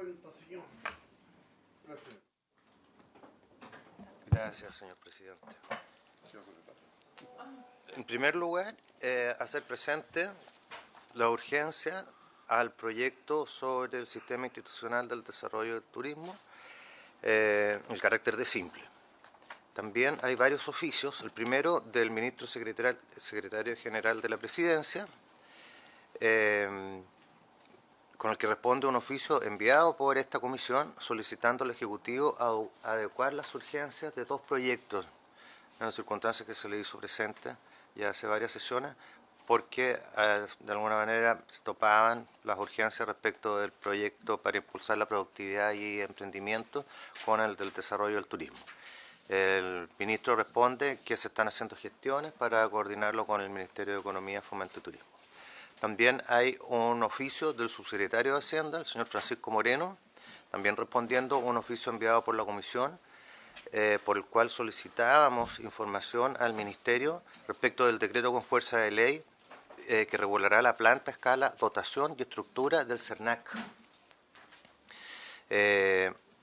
cuenta, señor presidente. Gracias, señor presidente. En primer lugar, hacer presente la urgencia al proyecto sobre el sistema institucional del desarrollo del turismo, el carácter de simple. También hay varios oficios, el primero del ministro secretario general de la Presidencia, con el que responde un oficio enviado por esta comisión solicitando al Ejecutivo adecuar las urgencias de dos proyectos, en las circunstancias que se le hizo presente ya hace varias sesiones, porque de alguna manera se topaban las urgencias respecto del proyecto para impulsar la productividad y emprendimiento con el del desarrollo del turismo. El ministro responde que se están haciendo gestiones para coordinarlo con el Ministerio de Economía, Fomento y Turismo. También hay un oficio del subsecretario de Hacienda, el señor Francisco Moreno, también respondiendo un oficio enviado por la Comisión, por el cual solicitábamos información al Ministerio respecto del decreto con fuerza de ley que regulará la planta, escala, dotación y estructura del CERNAC,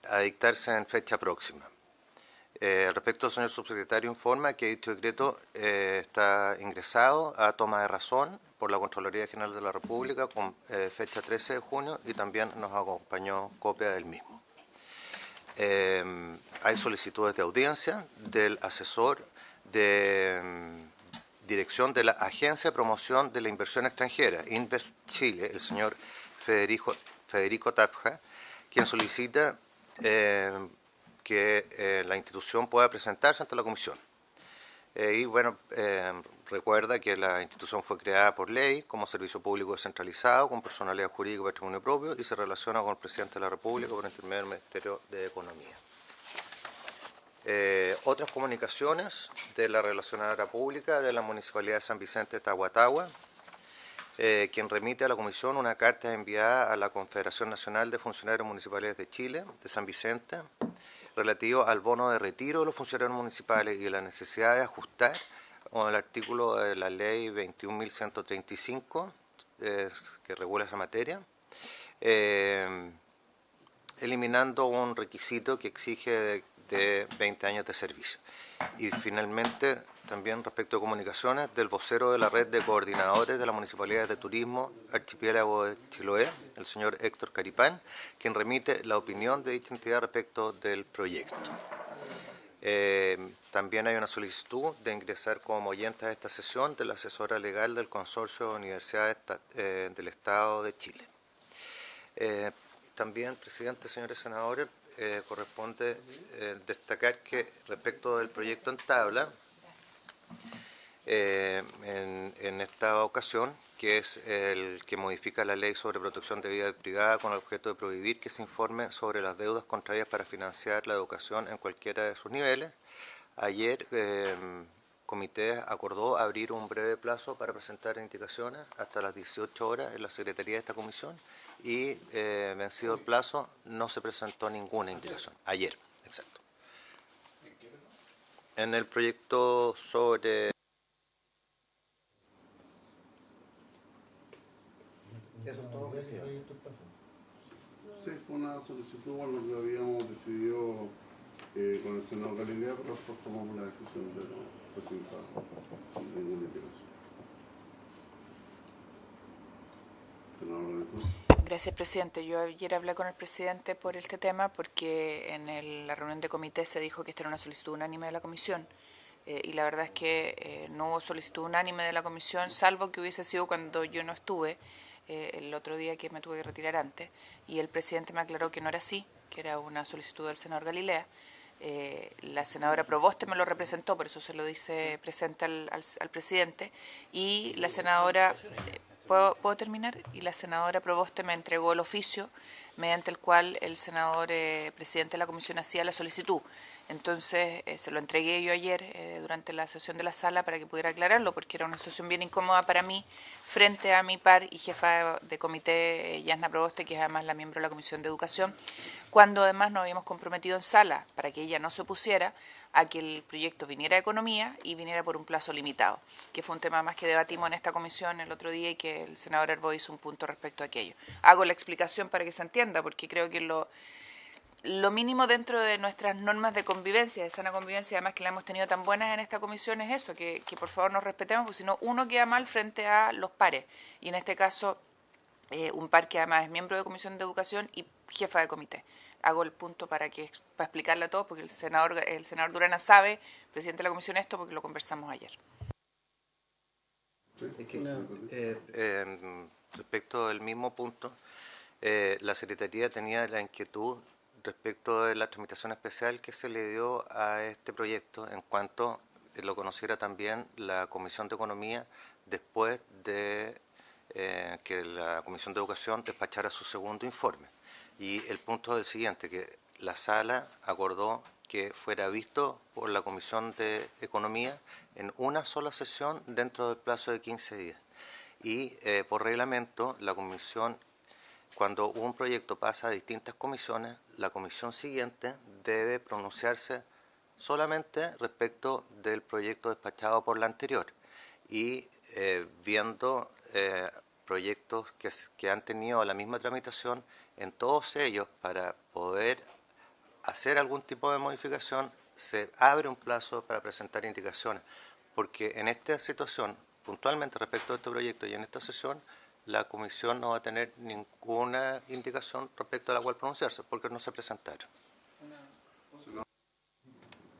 a dictarse en fecha próxima. Al respecto, el señor subsecretario informa que dicho decreto está ingresado a toma de razón por la Contraloría General de la República con fecha 13 de junio y también nos acompañó copia del mismo. Hay solicitudes de audiencia del asesor de dirección de la Agencia de Promoción de la Inversión Extranjera, Invest Chile, el señor Federico Tapja, quien solicita que la institución pueda presentarse ante la comisión. Y bueno, recuerda que la institución fue creada por ley como servicio público descentralizado, con personalidad jurídica y patrimonio propio, y se relaciona con el presidente de la República por intermedio del Ministerio de Economía. Otras comunicaciones de la relacionadora pública de la Municipalidad de San Vicente de Tahuatahua, quien remite a la Comisión una carta enviada a la Confederación Nacional de Funcionarios Municipales de Chile, de San Vicente, relativo al bono de retiro de los funcionarios municipales y la necesidad de ajustar con el artículo de la ley 21.135 que regula esa materia, eliminando un requisito que exige de 20 años de servicio. Y finalmente, también respecto a comunicaciones, del vocero de la red de coordinadores de las municipalidades de turismo Archipiélago de Chiloé, el señor Héctor Caripán, quien remite la opinión de dicha entidad respecto del proyecto. También hay una solicitud de ingresar como oyente a esta sesión de la asesora legal del Consorcio de Universidades del Estado de Chile. También, presidente, señores senadores, corresponde destacar que respecto del proyecto en tabla, en esta ocasión, que es el que modifica la ley sobre protección de vida privada con el objeto de prohibir que se informe sobre las deudas contraídas para financiar la educación en cualquiera de sus niveles. Ayer, comité acordó abrir un breve plazo para presentar indicaciones hasta las 18 horas en la secretaría de esta comisión y vencido el plazo no se presentó ninguna indicación. Ayer, exacto. En el proyecto sobre... Eso es todo, presidente. Sí, fue una solicitud con lo que habíamos decidido con el senador Galilea, pero después tomamos la decisión de no presentar ninguna indicación. Senador Galilea. Gracias, presidente. Yo ayer hablé con el presidente por este tema porque en la reunión de comité se dijo que esta era una solicitud unánime de la comisión y la verdad es que no hubo solicitud unánime de la comisión, salvo que hubiese sido cuando yo no estuve el otro día que me tuve que retirar antes, y el presidente me aclaró que no era así, que era una solicitud del senador Galilea. La senadora Proboste me lo representó, por eso se lo dice presente al presidente, y la senadora... ¿Puedo terminar? Y la senadora Proboste me entregó el oficio mediante el cual el senador presidente de la comisión hacía la solicitud. Entonces se lo entregué yo ayer durante la sesión de la sala para que pudiera aclararlo, porque era una situación bien incómoda para mí frente a mi par y jefa de comité, Yasna Proboste, que es además la miembro de la Comisión de Educación, cuando además nos habíamos comprometido en sala para que ella no se opusiera a que el proyecto viniera a Economía y viniera por un plazo limitado, que fue un tema más que debatimos en esta comisión el otro día y que el senador Herbo hizo un punto respecto a aquello. Hago la explicación para que se entienda, porque creo que lo mínimo dentro de nuestras normas de convivencia, de sana convivencia, además que la hemos tenido tan buenas en esta comisión, es eso, que por favor nos respetemos, porque si no uno queda mal frente a los pares. Y en este caso, un par que además es miembro de Comisión de Educación y jefa de comité. Hago el punto para explicarle a todos, porque el senador Durana sabe, presidente de la comisión, esto porque lo conversamos ayer. Respecto del mismo punto, la Secretaría tenía la inquietud respecto de la tramitación especial que se le dio a este proyecto en cuanto lo conociera también la Comisión de Economía después de que la Comisión de Educación despachara su segundo informe. Y el punto es el siguiente, que la sala acordó que fuera visto por la Comisión de Economía en una sola sesión dentro del plazo de 15 días. Y por reglamento, la comisión, cuando un proyecto pasa a distintas comisiones, la comisión siguiente debe pronunciarse solamente respecto del proyecto despachado por la anterior. Y viendo proyectos que han tenido la misma tramitación, en todos ellos, para poder hacer algún tipo de modificación, se abre un plazo para presentar indicaciones, porque en esta situación, puntualmente respecto a este proyecto y en esta sesión, la comisión no va a tener ninguna indicación respecto a la cual pronunciarse, porque no se presentaron.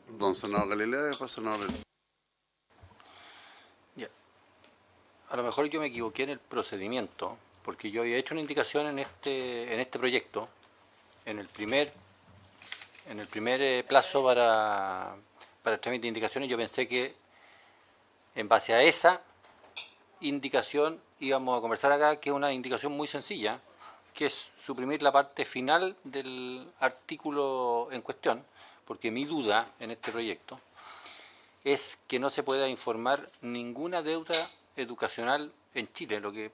Don senador Galileo y después senador. Ya. A lo mejor yo me equivoqué en el procedimiento, porque yo había hecho una indicación en este proyecto, en el primer plazo para el trámite de indicaciones. Yo pensé que en base a esa indicación íbamos a conversar acá, que es una indicación muy sencilla, que es suprimir la parte final del artículo en cuestión, porque mi duda en este proyecto es que no se pueda informar ninguna deuda educacional en Chile, lo que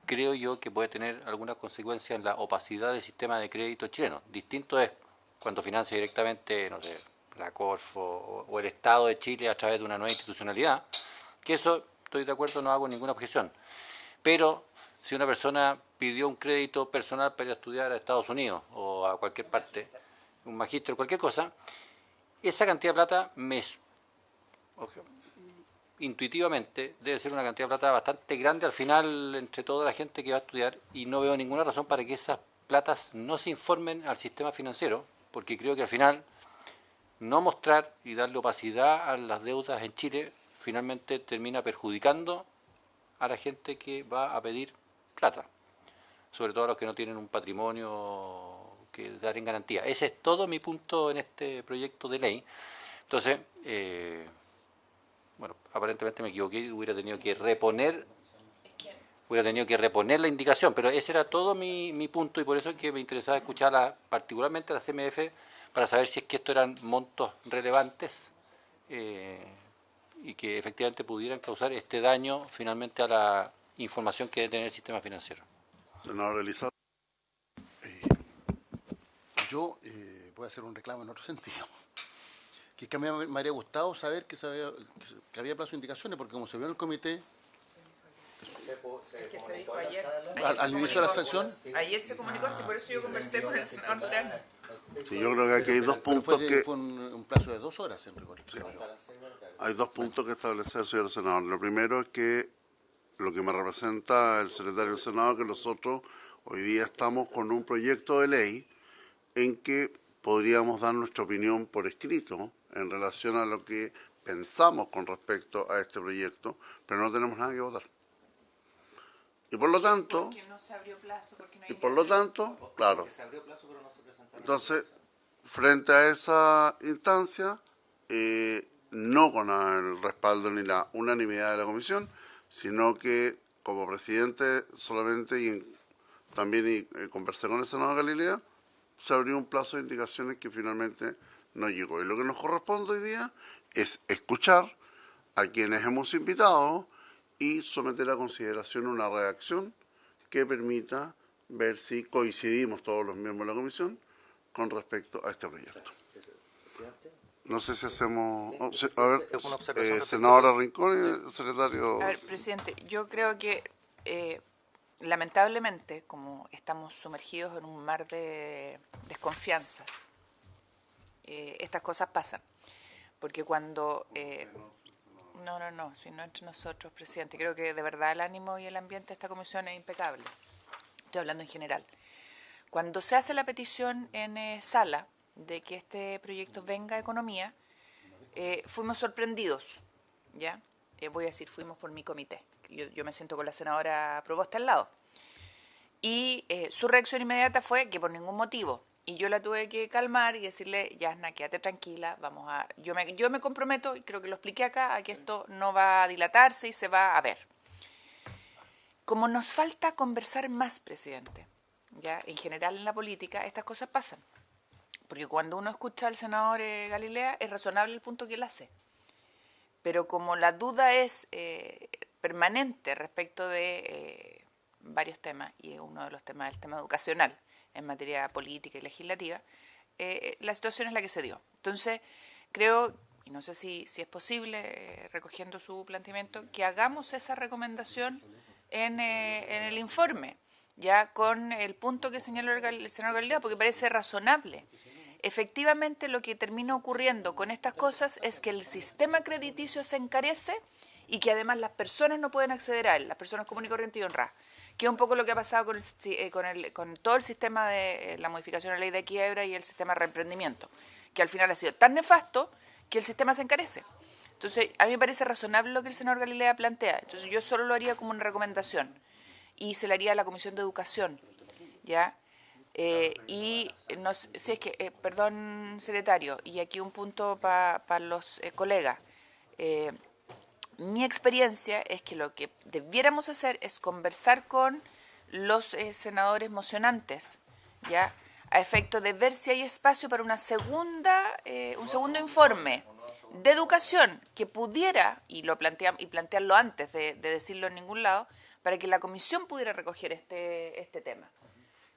creo yo que puede tener alguna consecuencia en la opacidad del sistema de crédito chileno. Distinto es cuando financia directamente, no sé, la Corfo o el Estado de Chile a través de una nueva institucionalidad, que eso, estoy de acuerdo, no hago ninguna objeción. Pero si una persona pidió un crédito personal para ir a estudiar a Estados Unidos o a cualquier parte, un magíster o cualquier cosa, esa cantidad de plata intuitivamente debe ser una cantidad de plata bastante grande al final entre toda la gente que va a estudiar, y no veo ninguna razón para que esas platas no se informen al sistema financiero, porque creo que al final no mostrar y darle opacidad a las deudas en Chile finalmente termina perjudicando a la gente que va a pedir plata, sobre todo a los que no tienen un patrimonio que dar en garantía. Ese es todo mi punto en este proyecto de ley. Entonces, bueno, aparentemente me equivoqué y hubiera tenido que reponer la indicación, pero ese era todo mi punto, y por eso es que me interesaba escuchar particularmente a la CMF para saber si es que estos eran montos relevantes y que efectivamente pudieran causar este daño finalmente a la información que debe tener el sistema financiero. Senador Elizalde. Yo voy a hacer un reclamo en otro sentido. Que es que a mí me habría gustado saber que había plazo de indicaciones, porque como se vio en el comité, Que se dijo ayer. al inicio de la sesión. Ayer se comunicó, así por eso yo conversé con el senador Durán. Sí, yo creo que aquí hay dos puntos Fue un plazo de 2 horas en rigor. Sí. Hay dos puntos que establecer, señor senador. Lo primero es que lo que me representa el secretario del Senado, que nosotros hoy día estamos con un proyecto de ley en que podríamos dar nuestra opinión por escrito en relación a lo que pensamos con respecto a este proyecto, pero no tenemos nada que votar. Y por lo tanto, Porque no se abrió plazo, porque no hay claro. Entonces, frente a esa instancia, no con el respaldo ni la unanimidad de la comisión, sino que como presidente solamente también conversé con el senador Galilea, se abrió un plazo de indicaciones que finalmente no llegó. Y lo que nos corresponde hoy día es escuchar a quienes hemos invitado y someter a consideración una redacción que permita ver si coincidimos todos los miembros de la comisión con respecto a este proyecto. No sé si hacemos... A ver, senadora Rincón y secretario... A ver, presidente, yo creo que lamentablemente, como estamos sumergidos en un mar de desconfianzas, estas cosas pasan. Porque cuando... No, si no entre nosotros, presidente, creo que de verdad el ánimo y el ambiente de esta comisión es impecable. Estoy hablando en general. Cuando se hace la petición en sala de que este proyecto venga a economía, fuimos sorprendidos, ¿ya? Voy a decir, fuimos por mi comité. Yo me siento con la senadora Proboste al lado. Y su reacción inmediata fue que por ningún motivo. Y yo la tuve que calmar y decirle, Yasna, quédate tranquila, yo me comprometo, y creo que lo expliqué acá, a que esto no va a dilatarse y se va a ver. Como nos falta conversar más, presidente, ya en general en la política, estas cosas pasan. Porque cuando uno escucha al senador Galilea, es razonable el punto que él hace. Pero como la duda es permanente respecto de varios temas, y uno de los temas es el tema educacional, en materia política y legislativa, la situación es la que se dio. Entonces, creo, y no sé si es posible, recogiendo su planteamiento, que hagamos esa recomendación en el informe, ya con el punto que señaló el senador Galilea, porque parece razonable. Efectivamente, lo que termina ocurriendo con estas cosas es que el sistema crediticio se encarece y que además las personas no pueden acceder a él, las personas comunes y corrientes y honradas, que es un poco lo que ha pasado con todo el sistema de la modificación de la ley de quiebra y el sistema de reemprendimiento, que al final ha sido tan nefasto que el sistema se encarece. Entonces, a mí me parece razonable lo que el senador Galilea plantea. Entonces, yo solo lo haría como una recomendación y se la haría a la Comisión de Educación, ¿ya? Si es que, perdón, secretario, y aquí un punto para los colegas. Mi experiencia es que lo que debiéramos hacer es conversar con los senadores mocionantes, ¿ya? A efecto de ver si hay espacio para un segundo informe de educación que pudiera, y plantearlo antes de decirlo en ningún lado, para que la comisión pudiera recoger este tema.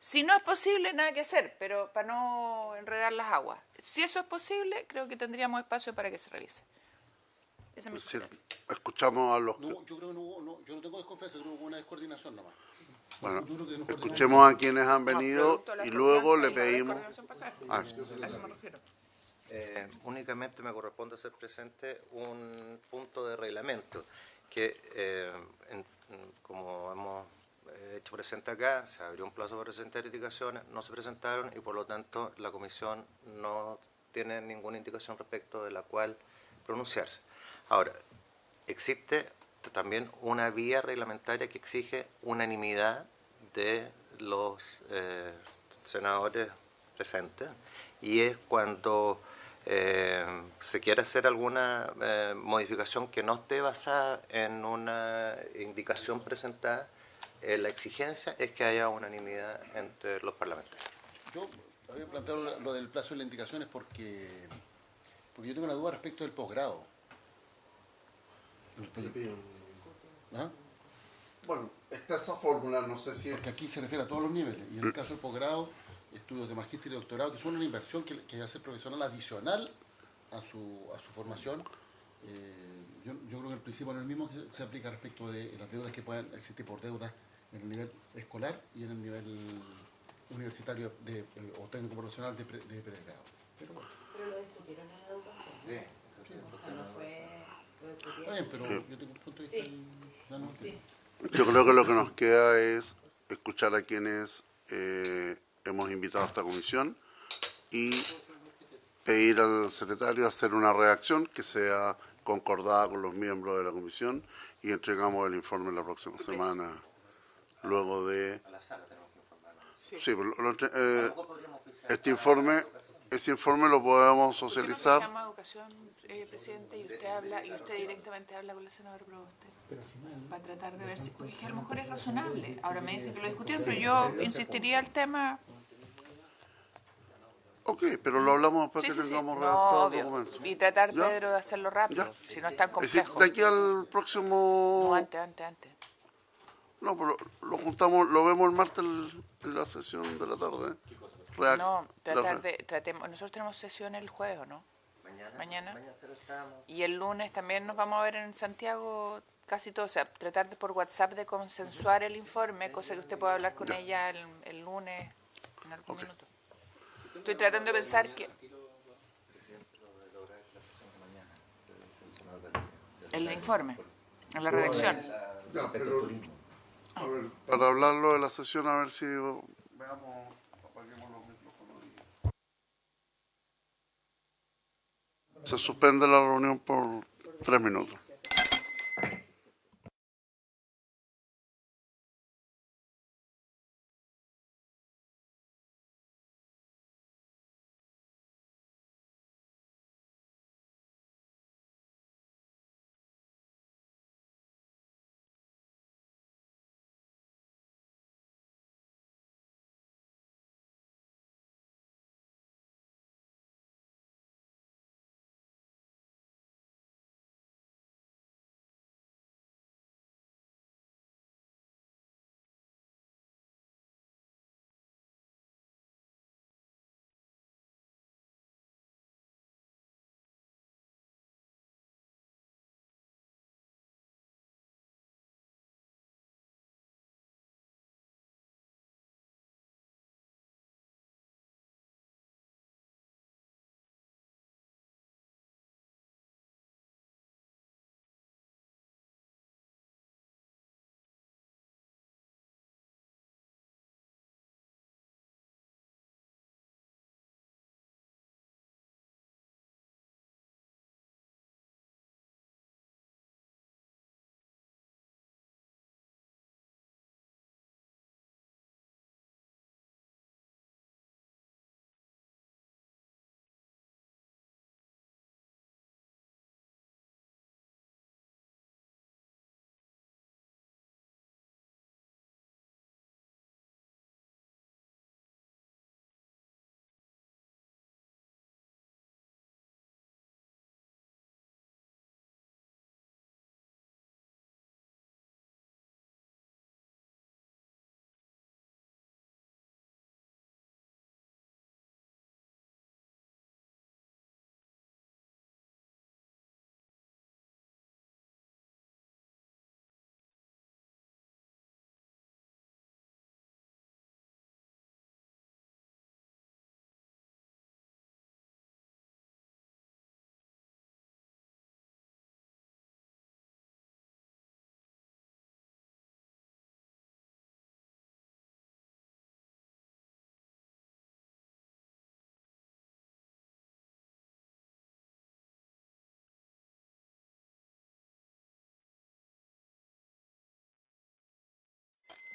Si no es posible, nada que hacer, pero para no enredar las aguas. Si eso es posible, creo que tendríamos espacio para que se revise. Esa es mi sugerencia. Escuchamos a los... Yo creo que yo no tengo desconfianza, creo que hubo una descoordinación nomás. Bueno, escuchemos a quienes han venido y luego le pedimos... A eso me refiero. Únicamente me corresponde hacer presente un punto de reglamento que, como hemos hecho presente acá, se abrió un plazo para presentar indicaciones, no se presentaron y por lo tanto la comisión no tiene ninguna indicación respecto de la cual pronunciarse. Ahora, existe también una vía reglamentaria que exige unanimidad de los senadores presentes y es cuando se quiere hacer alguna modificación que no esté basada en una indicación presentada, la exigencia es que haya unanimidad entre los parlamentarios. Yo había planteado lo del plazo de las indicaciones porque yo tengo una duda respecto del posgrado. ¿Ah? Bueno, está esa fórmula, no sé si... Porque aquí se refiere a todos los niveles, y en el caso del posgrado, estudios de magíster y doctorado, que son una inversión que hace el profesional adicional a su formación. Yo creo que el principio no es el mismo que se aplica respecto de las deudas que puedan existir por deudas en el nivel escolar y en el nivel universitario o técnico profesional de pregrado. Pero lo discutieron en la educación. Sí, o sea, no fue... Está bien, pero yo tengo un punto de vista... Sí. Yo creo que lo que nos queda es escuchar a quienes hemos invitado a esta comisión y pedir al secretario hacer una redacción que sea concordada con los miembros de la comisión y entregamos el informe la próxima semana, luego de... A la sala tenemos que informar. Sí, ese informe lo podemos socializar. ¿Por qué no pasamos a educación, presidente, y usted directamente habla con la senadora Proboste? Para tratar de ver si... Porque es que a lo mejor es razonable. Ahora me dicen que lo discutieron, pero yo insistiría el tema... Ok, pero lo hablamos después Sí, que sí, sí. tengamos No, redactado el obvio. documento. Y tratar, ¿Ya? Pedro, de hacerlo rápido, ¿Ya? si no es tan Es decir, complejo. de aquí al próximo... No, antes. No, pero lo juntamos, lo vemos el martes en la sesión de la tarde. No, La- tratemos, nosotros tenemos sesión el jueves, ¿o no? Mañana. Mañana. Mañana estamos. Y el lunes también nos vamos a ver en Santiago casi todo, o sea, tratar de por WhatsApp de consensuar el informe, cosa que usted pueda hablar con ella el lunes en algún minuto. Estoy tratando de pensar que el informe, en la redacción. Ya, pero, a ver, para hablarlo de la sesión, a ver si veamos, apaguemos los micrófonos. Se suspende la reunión por 3 minutos.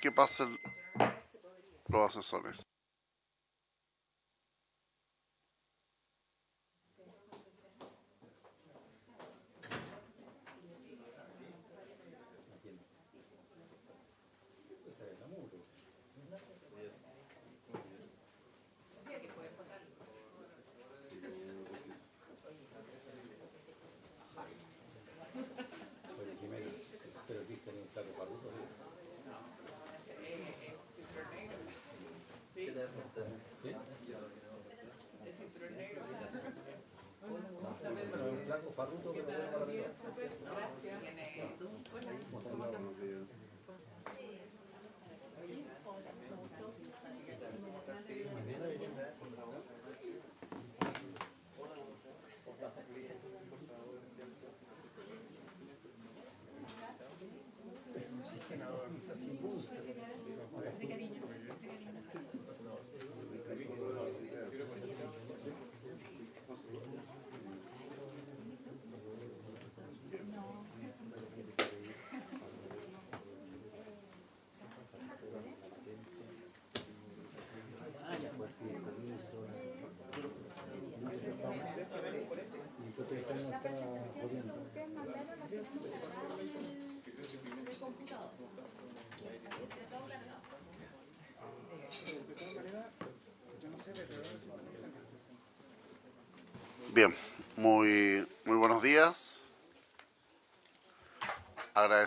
Que pasen los asesores.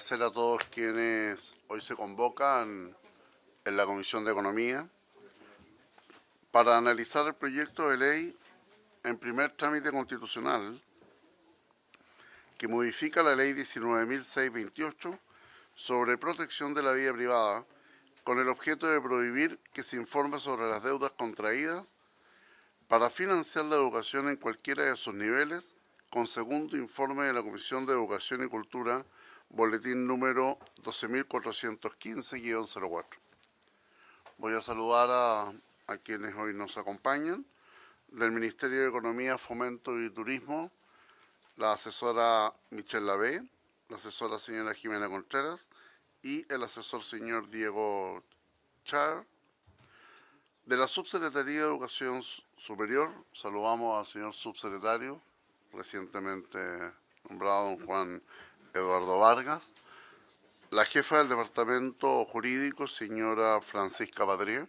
agradecer a todos quienes hoy se convocan en la Comisión de Economía para analizar el proyecto de ley en primer trámite constitucional que modifica la Ley 19.628 sobre protección de la vida privada con el objeto de prohibir que se informe sobre las deudas contraídas para financiar la educación en cualquiera de sus niveles, con segundo informe de la Comisión de Educación y Cultura, boletín número 12.415-04. Voy a saludar a quienes hoy nos acompañan. Del Ministerio de Economía, Fomento y Turismo, la asesora Michelle Lavé, la asesora señora Jimena Contreras y el asesor señor Diego Char. De la Subsecretaría de Educación Superior, saludamos al señor subsecretario, recientemente nombrado don Juan Eduardo Vargas, la jefa del Departamento Jurídico, señora Francisca Padrier,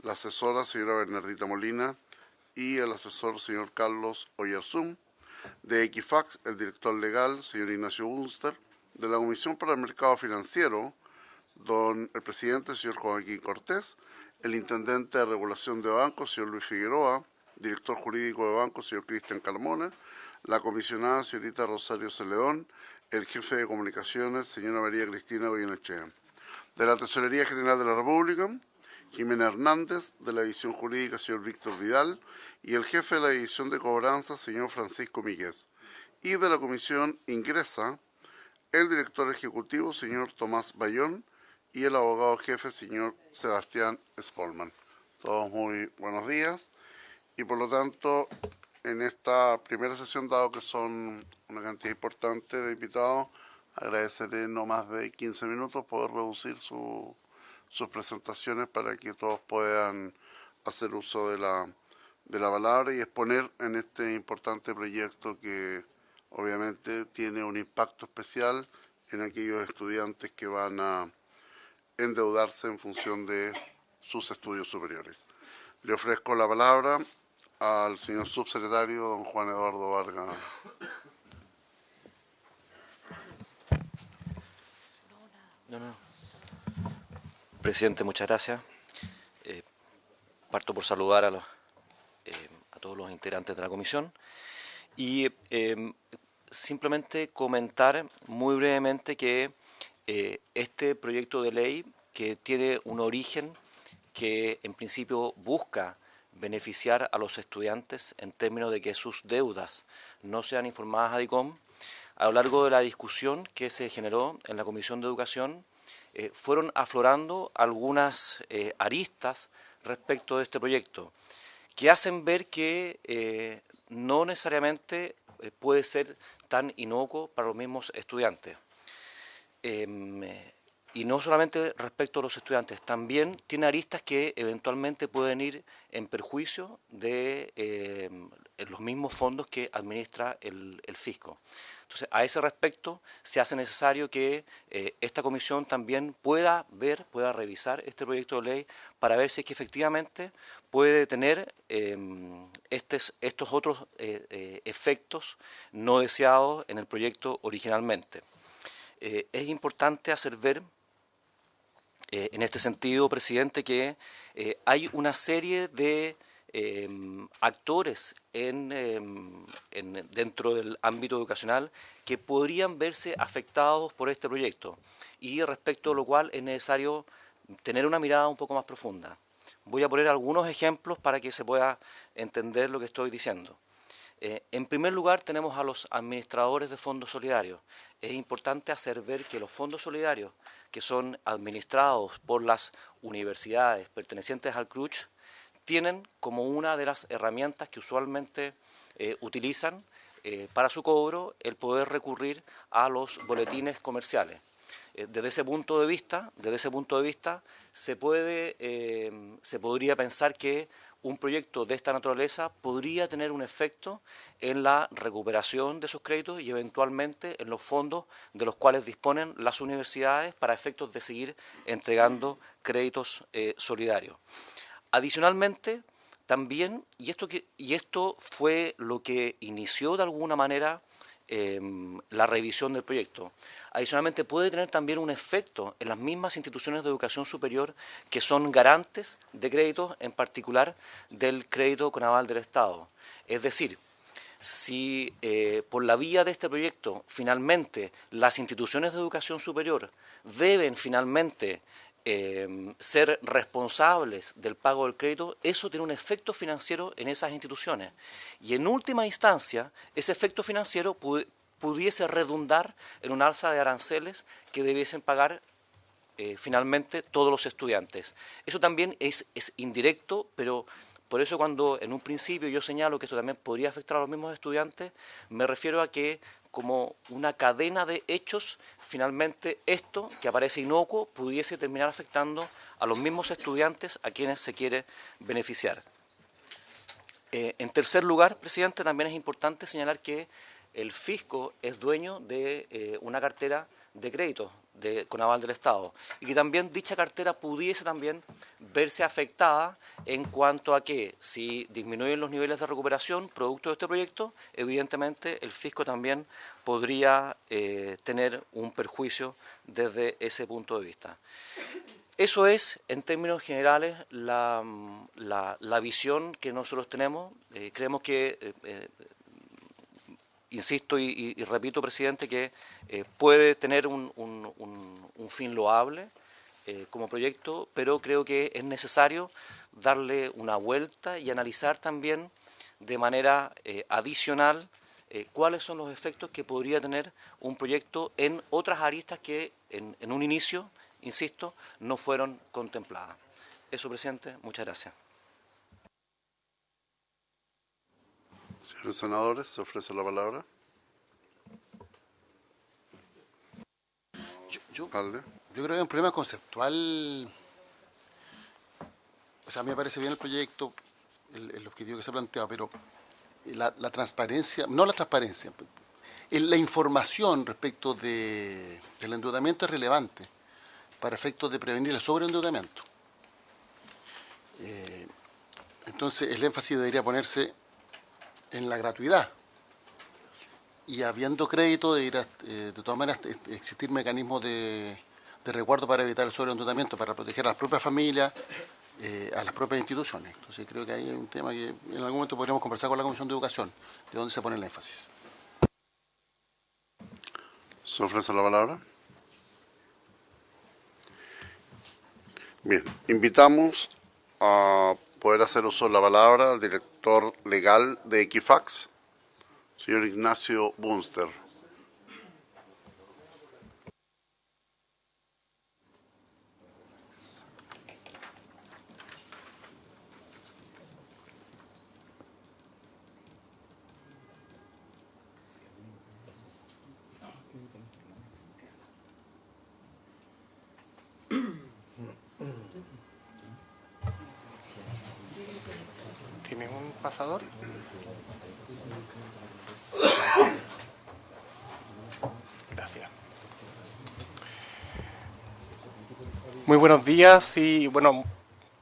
la asesora, señora Bernardita Molina, y el asesor, señor Carlos Oyarzún. De Equifax, el director legal, señor Ignacio Bunster. De la Comisión para el Mercado Financiero, el presidente, señor Joaquín Cortés. El intendente de Regulación de Bancos, señor Luis Figueroa. Director jurídico de bancos, señor Cristian Carmona. La comisionada, señorita Rosario Celedón. El jefe de comunicaciones, señora María Cristina Goyenechea. De la Tesorería General de la República, Jimena Hernández. De la División Jurídica, señor Víctor Vidal, y el jefe de la División de Cobranza, señor Francisco Míguez. Y de la Comisión ingresa el director ejecutivo, señor Tomás Bayón, y el abogado jefe, señor Sebastián Spolman. Todos muy buenos días, y por lo tanto, en esta primera sesión, dado que son una cantidad importante de invitados, agradeceré no más de 15 minutos poder reducir sus presentaciones para que todos puedan hacer uso de la palabra y exponer en este importante proyecto que obviamente tiene un impacto especial en aquellos estudiantes que van a endeudarse en función de sus estudios superiores. Le ofrezco la palabra al señor subsecretario, don Juan Eduardo Vargas. Presidente, muchas gracias. Parto por saludar a todos los integrantes de la comisión y simplemente comentar muy brevemente que este proyecto de ley, que tiene un origen que en principio busca beneficiar a los estudiantes en términos de que sus deudas no sean informadas a DICOM, a lo largo de la discusión que se generó en la Comisión de Educación, fueron aflorando algunas aristas respecto de este proyecto, que hacen ver que no necesariamente puede ser tan inocuo para los mismos estudiantes. Y no solamente respecto a los estudiantes, también tiene aristas que eventualmente pueden ir en perjuicio de los mismos fondos que administra el fisco. Entonces, a ese respecto, se hace necesario que esta comisión también pueda revisar este proyecto de ley para ver si es que efectivamente puede tener estos otros efectos no deseados en el proyecto originalmente. Es importante hacer ver, en este sentido, presidente, que hay una serie de actores dentro del ámbito educacional que podrían verse afectados por este proyecto, y respecto a lo cual es necesario tener una mirada un poco más profunda. Voy a poner algunos ejemplos para que se pueda entender lo que estoy diciendo. En primer lugar, tenemos a los administradores de fondos solidarios. Es importante hacer ver que los fondos solidarios que son administrados por las universidades pertenecientes al CRUCH tienen como una de las herramientas que usualmente utilizan para su cobro el poder recurrir a los boletines comerciales. Desde ese punto de vista, se podría pensar que un proyecto de esta naturaleza podría tener un efecto en la recuperación de esos créditos y eventualmente en los fondos de los cuales disponen las universidades para efectos de seguir entregando créditos solidarios. Adicionalmente, también, y esto fue lo que inició de alguna manera la revisión del proyecto. Adicionalmente, puede tener también un efecto en las mismas instituciones de educación superior que son garantes de créditos, en particular del crédito con aval del Estado. Es decir, si por la vía de este proyecto finalmente las instituciones de educación superior deben finalmente ser responsables del pago del crédito, eso tiene un efecto financiero en esas instituciones. Y en última instancia, ese efecto financiero pudiese redundar en un alza de aranceles que debiesen pagar finalmente todos los estudiantes. Eso también es indirecto, pero por eso cuando en un principio yo señalo que esto también podría afectar a los mismos estudiantes, me refiero a que como una cadena de hechos, finalmente esto, que aparece inocuo, pudiese terminar afectando a los mismos estudiantes a quienes se quiere beneficiar. En tercer lugar, presidente, también es importante señalar que el fisco es dueño de una cartera de créditos con aval del Estado y que también dicha cartera pudiese también verse afectada en cuanto a que si disminuyen los niveles de recuperación producto de este proyecto, evidentemente el fisco también podría tener un perjuicio desde ese punto de vista. Eso es, en términos generales, la visión que nosotros tenemos. Creemos que insisto y repito, presidente, que puede tener un fin loable como proyecto, pero creo que es necesario darle una vuelta y analizar también de manera adicional cuáles son los efectos que podría tener un proyecto en otras aristas que en un inicio, insisto, no fueron contempladas. Eso, presidente, muchas gracias. Señores senadores, se ofrece la palabra. Yo Alcalde. creo que hay un problema conceptual. O sea, a mí me parece bien el proyecto, el objetivo que se ha planteado, pero la transparencia, no la transparencia, la información respecto del endeudamiento es relevante para efectos de prevenir el sobreendeudamiento. Entonces, el énfasis debería ponerse en la gratuidad. Y habiendo crédito, debería, de todas maneras, existir mecanismos de resguardo para evitar el sobreendeudamiento, para proteger a las propias familias, a las propias instituciones. Entonces, creo que ahí hay un tema que en algún momento podríamos conversar con la Comisión de Educación, de dónde se pone el énfasis. ¿Se ofrece la palabra? Bien, invitamos a poder hacer uso de la palabra al director legal de Equifax, señor Ignacio Bunster. ¿Tienes un pasador? Gracias. Muy buenos días y bueno,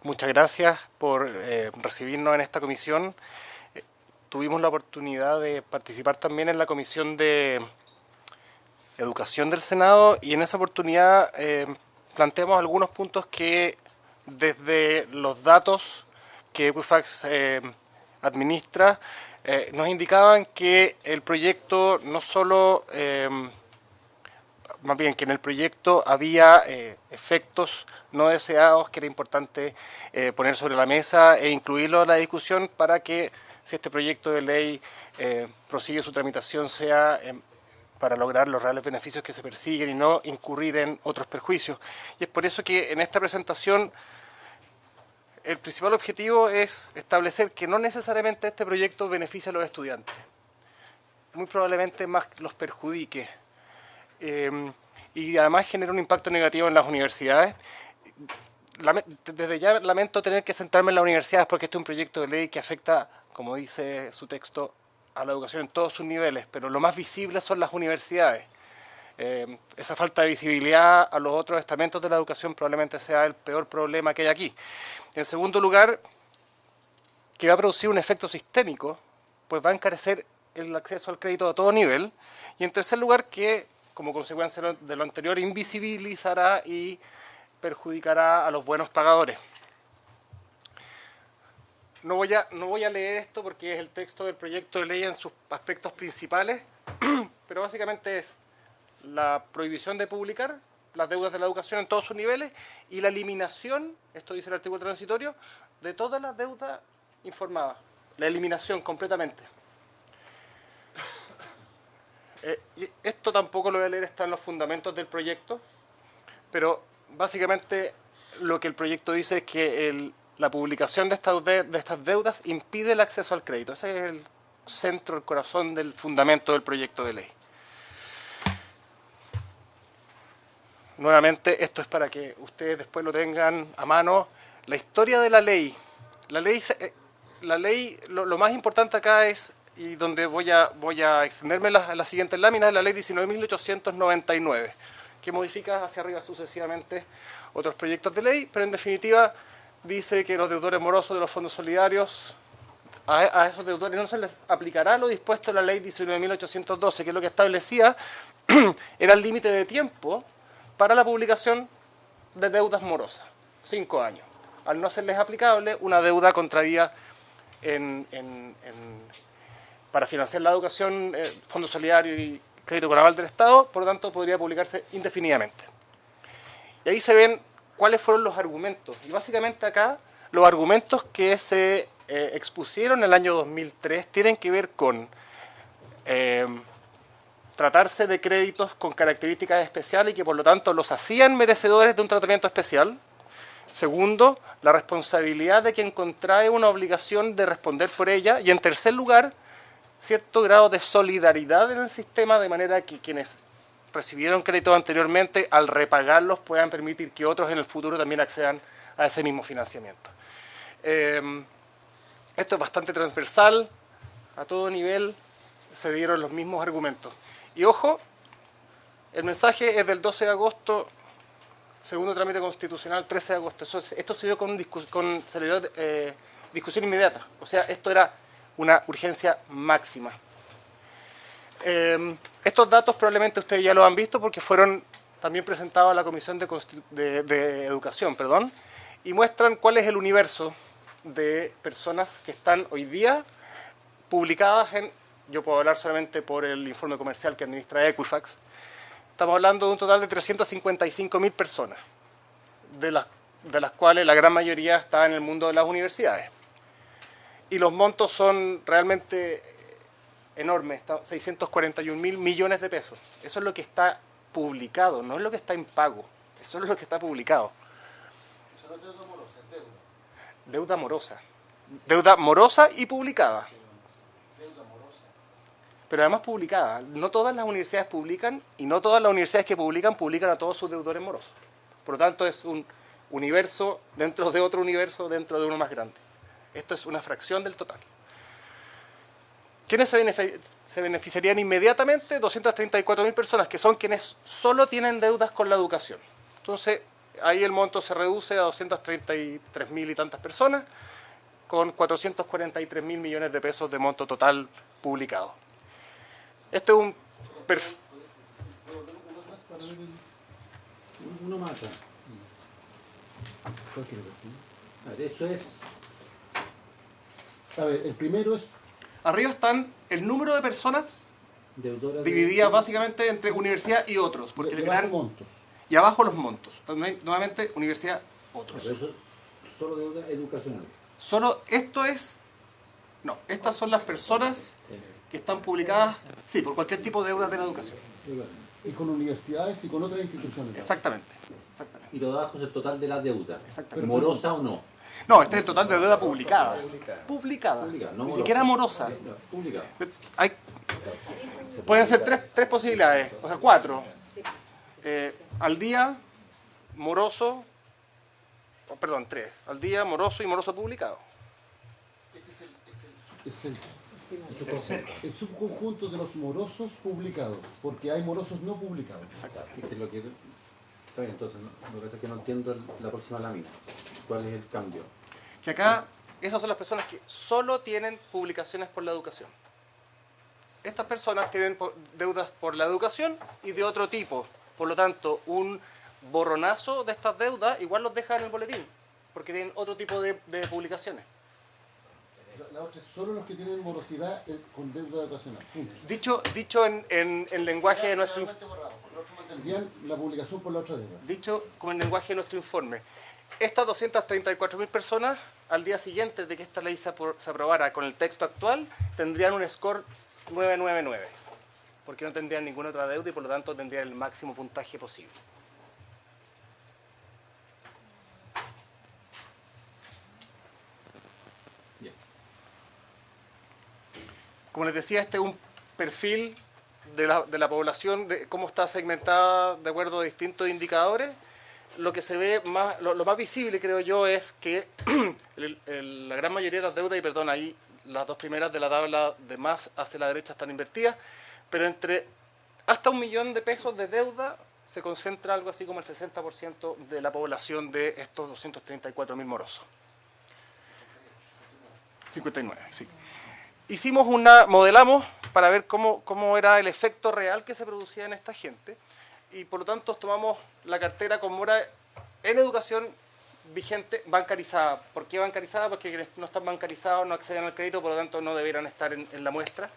muchas gracias por recibirnos en esta comisión. Tuvimos la oportunidad de participar también en la Comisión de Educación del Senado y en esa oportunidad planteamos algunos puntos que desde los datos que Equifax administra nos indicaban que el proyecto no solo, más bien que en el proyecto había efectos no deseados que era importante poner sobre la mesa e incluirlo en la discusión para que si este proyecto de ley prosigue su tramitación sea para lograr los reales beneficios que se persiguen y no incurrir en otros perjuicios. Y es por eso que en esta presentación el principal objetivo es establecer que no necesariamente este proyecto beneficia a los estudiantes. Muy probablemente más los perjudique. Y además genera un impacto negativo en las universidades. Desde ya lamento tener que centrarme en las universidades porque este es un proyecto de ley que afecta, como dice su texto, a la educación en todos sus niveles, pero lo más visible son las universidades. Esa falta de visibilidad a los otros estamentos de la educación probablemente sea el peor problema que hay aquí. En segundo lugar, que va a producir un efecto sistémico, pues va a encarecer el acceso al crédito a todo nivel. Y en tercer lugar, que como consecuencia de lo anterior invisibilizará y perjudicará a los buenos pagadores. No voy a leer esto porque es el texto del proyecto de ley en sus aspectos principales, pero básicamente es la prohibición de publicar las deudas de la educación en todos sus niveles y la eliminación, esto dice el artículo transitorio, de todas las deudas informadas. La eliminación completamente. Y esto tampoco lo voy a leer, está en los fundamentos del proyecto, pero básicamente lo que el proyecto dice es que la publicación de estas deudas impide el acceso al crédito. Ese es el centro, el corazón del fundamento del proyecto de ley. Nuevamente, esto es para que ustedes después lo tengan a mano. La historia de la ley. La ley, lo más importante acá es, y donde voy a extenderme las siguientes láminas, la ley 19.899, que modifica hacia arriba sucesivamente otros proyectos de ley, pero en definitiva dice que los deudores morosos de los fondos solidarios, a esos deudores no se les aplicará lo dispuesto en la ley 19.812, que es lo que establecía era el límite de tiempo para la publicación de deudas morosas, 5 años. Al no serles aplicable una deuda contraída para financiar la educación, Fondo Solidario y Crédito con Aval del Estado, por lo tanto podría publicarse indefinidamente. Y ahí se ven cuáles fueron los argumentos. Y básicamente acá los argumentos que se expusieron en el año 2003 tienen que ver con tratarse de créditos con características especiales y que por lo tanto los hacían merecedores de un tratamiento especial. Segundo, la responsabilidad de quien contrae una obligación de responder por ella. Y en tercer lugar, cierto grado de solidaridad en el sistema, de manera que quienes recibieron créditos anteriormente, al repagarlos puedan permitir que otros en el futuro también accedan a ese mismo financiamiento. Esto es bastante transversal, a todo nivel se dieron los mismos argumentos. Y ojo, el mensaje es del 12 de agosto, segundo trámite constitucional, 13 de agosto. Esto se dio se le dio discusión inmediata, o sea, esto era una urgencia máxima. Estos datos probablemente ustedes ya lo han visto porque fueron también presentados a la Comisión de Educación, y muestran cuál es el universo de personas que están hoy día publicadas yo puedo hablar solamente por el informe comercial que administra Equifax. Estamos hablando de un total de 355.000 personas, de las cuales la gran mayoría está en el mundo de las universidades. Y los montos son realmente enormes, 641.000 millones de pesos. Eso es lo que está publicado, no es lo que está en pago. Eso es lo que está publicado. Eso no es deuda morosa, es deuda. Deuda morosa. Deuda morosa y publicada. Deuda morosa. Pero además publicada. No todas las universidades publican y no todas las universidades que publican a todos sus deudores morosos. Por lo tanto, es un universo dentro de otro universo, dentro de uno más grande. Esto es una fracción del total. ¿Quiénes se beneficiarían inmediatamente? 234.000 personas, que son quienes solo tienen deudas con la educación. Entonces, ahí el monto se reduce a 233.000 y tantas personas, con 443.000 millones de pesos de monto total publicado. Este es un perfil. Uno mata. A ver, eso es. A ver, el primero es. Arriba están el número de personas Deudora divididas básicamente entre universidad y otros. Porque Debajo montos. Y abajo los montos. Nuevamente, universidad, otros. Pero eso solo deuda educacional. Solo esto es. No, estas son las personas que están publicadas, sí, por cualquier tipo de deuda de la educación. Y con universidades y con otras instituciones. Exactamente. Y lo de abajo es el total de la deuda. Exactamente. ¿Morosa o no? No, este es el total de deuda publicada. Publicada. No Ni siquiera morosa. Publicada. Pueden ser tres posibilidades, o sea, 4. Al día, moroso, perdón, 3. Al día, moroso y moroso publicado. Este es el subconjunto de los morosos publicados, porque hay morosos no publicados. Exactamente. Está bien, entonces, lo que pasa es que no entiendo la próxima lámina. ¿Cuál es el cambio? Que acá, esas son las personas que solo tienen publicaciones por la educación. estas personas tienen deudas por la educación y de otro tipo. Por lo tanto, un borronazo de estas deudas igual los deja en el boletín, porque tienen otro tipo de publicaciones. La otra es solo los que tienen morosidad con deuda educacional. Punto. Dicho en lenguaje de nuestro Mantendrían la publicación por la otra deuda. dicho como en lenguaje de nuestro informe. Estas 234.000 personas, al día siguiente de que esta ley se aprobara con el texto actual, tendrían un score 999, porque no tendrían ninguna otra deuda y por lo tanto tendrían el máximo puntaje posible. Bien. Como les decía, este es un perfil de la población, de cómo está segmentada de acuerdo a distintos indicadores. Lo que se ve más, lo más visible, creo yo, es que la gran mayoría de las deudas, y perdón, ahí las dos primeras de la tabla de más hacia la derecha están invertidas, pero entre hasta 1 millón de pesos de deuda se concentra algo así como el 60% de la población de estos 234.000 morosos. 59, sí. Modelamos para ver cómo era el efecto real que se producía en esta gente, y por lo tanto tomamos la cartera con mora en educación vigente, bancarizada. ¿Por qué bancarizada? Porque quienes no están bancarizados no acceden al crédito, por lo tanto no debieran estar en la muestra.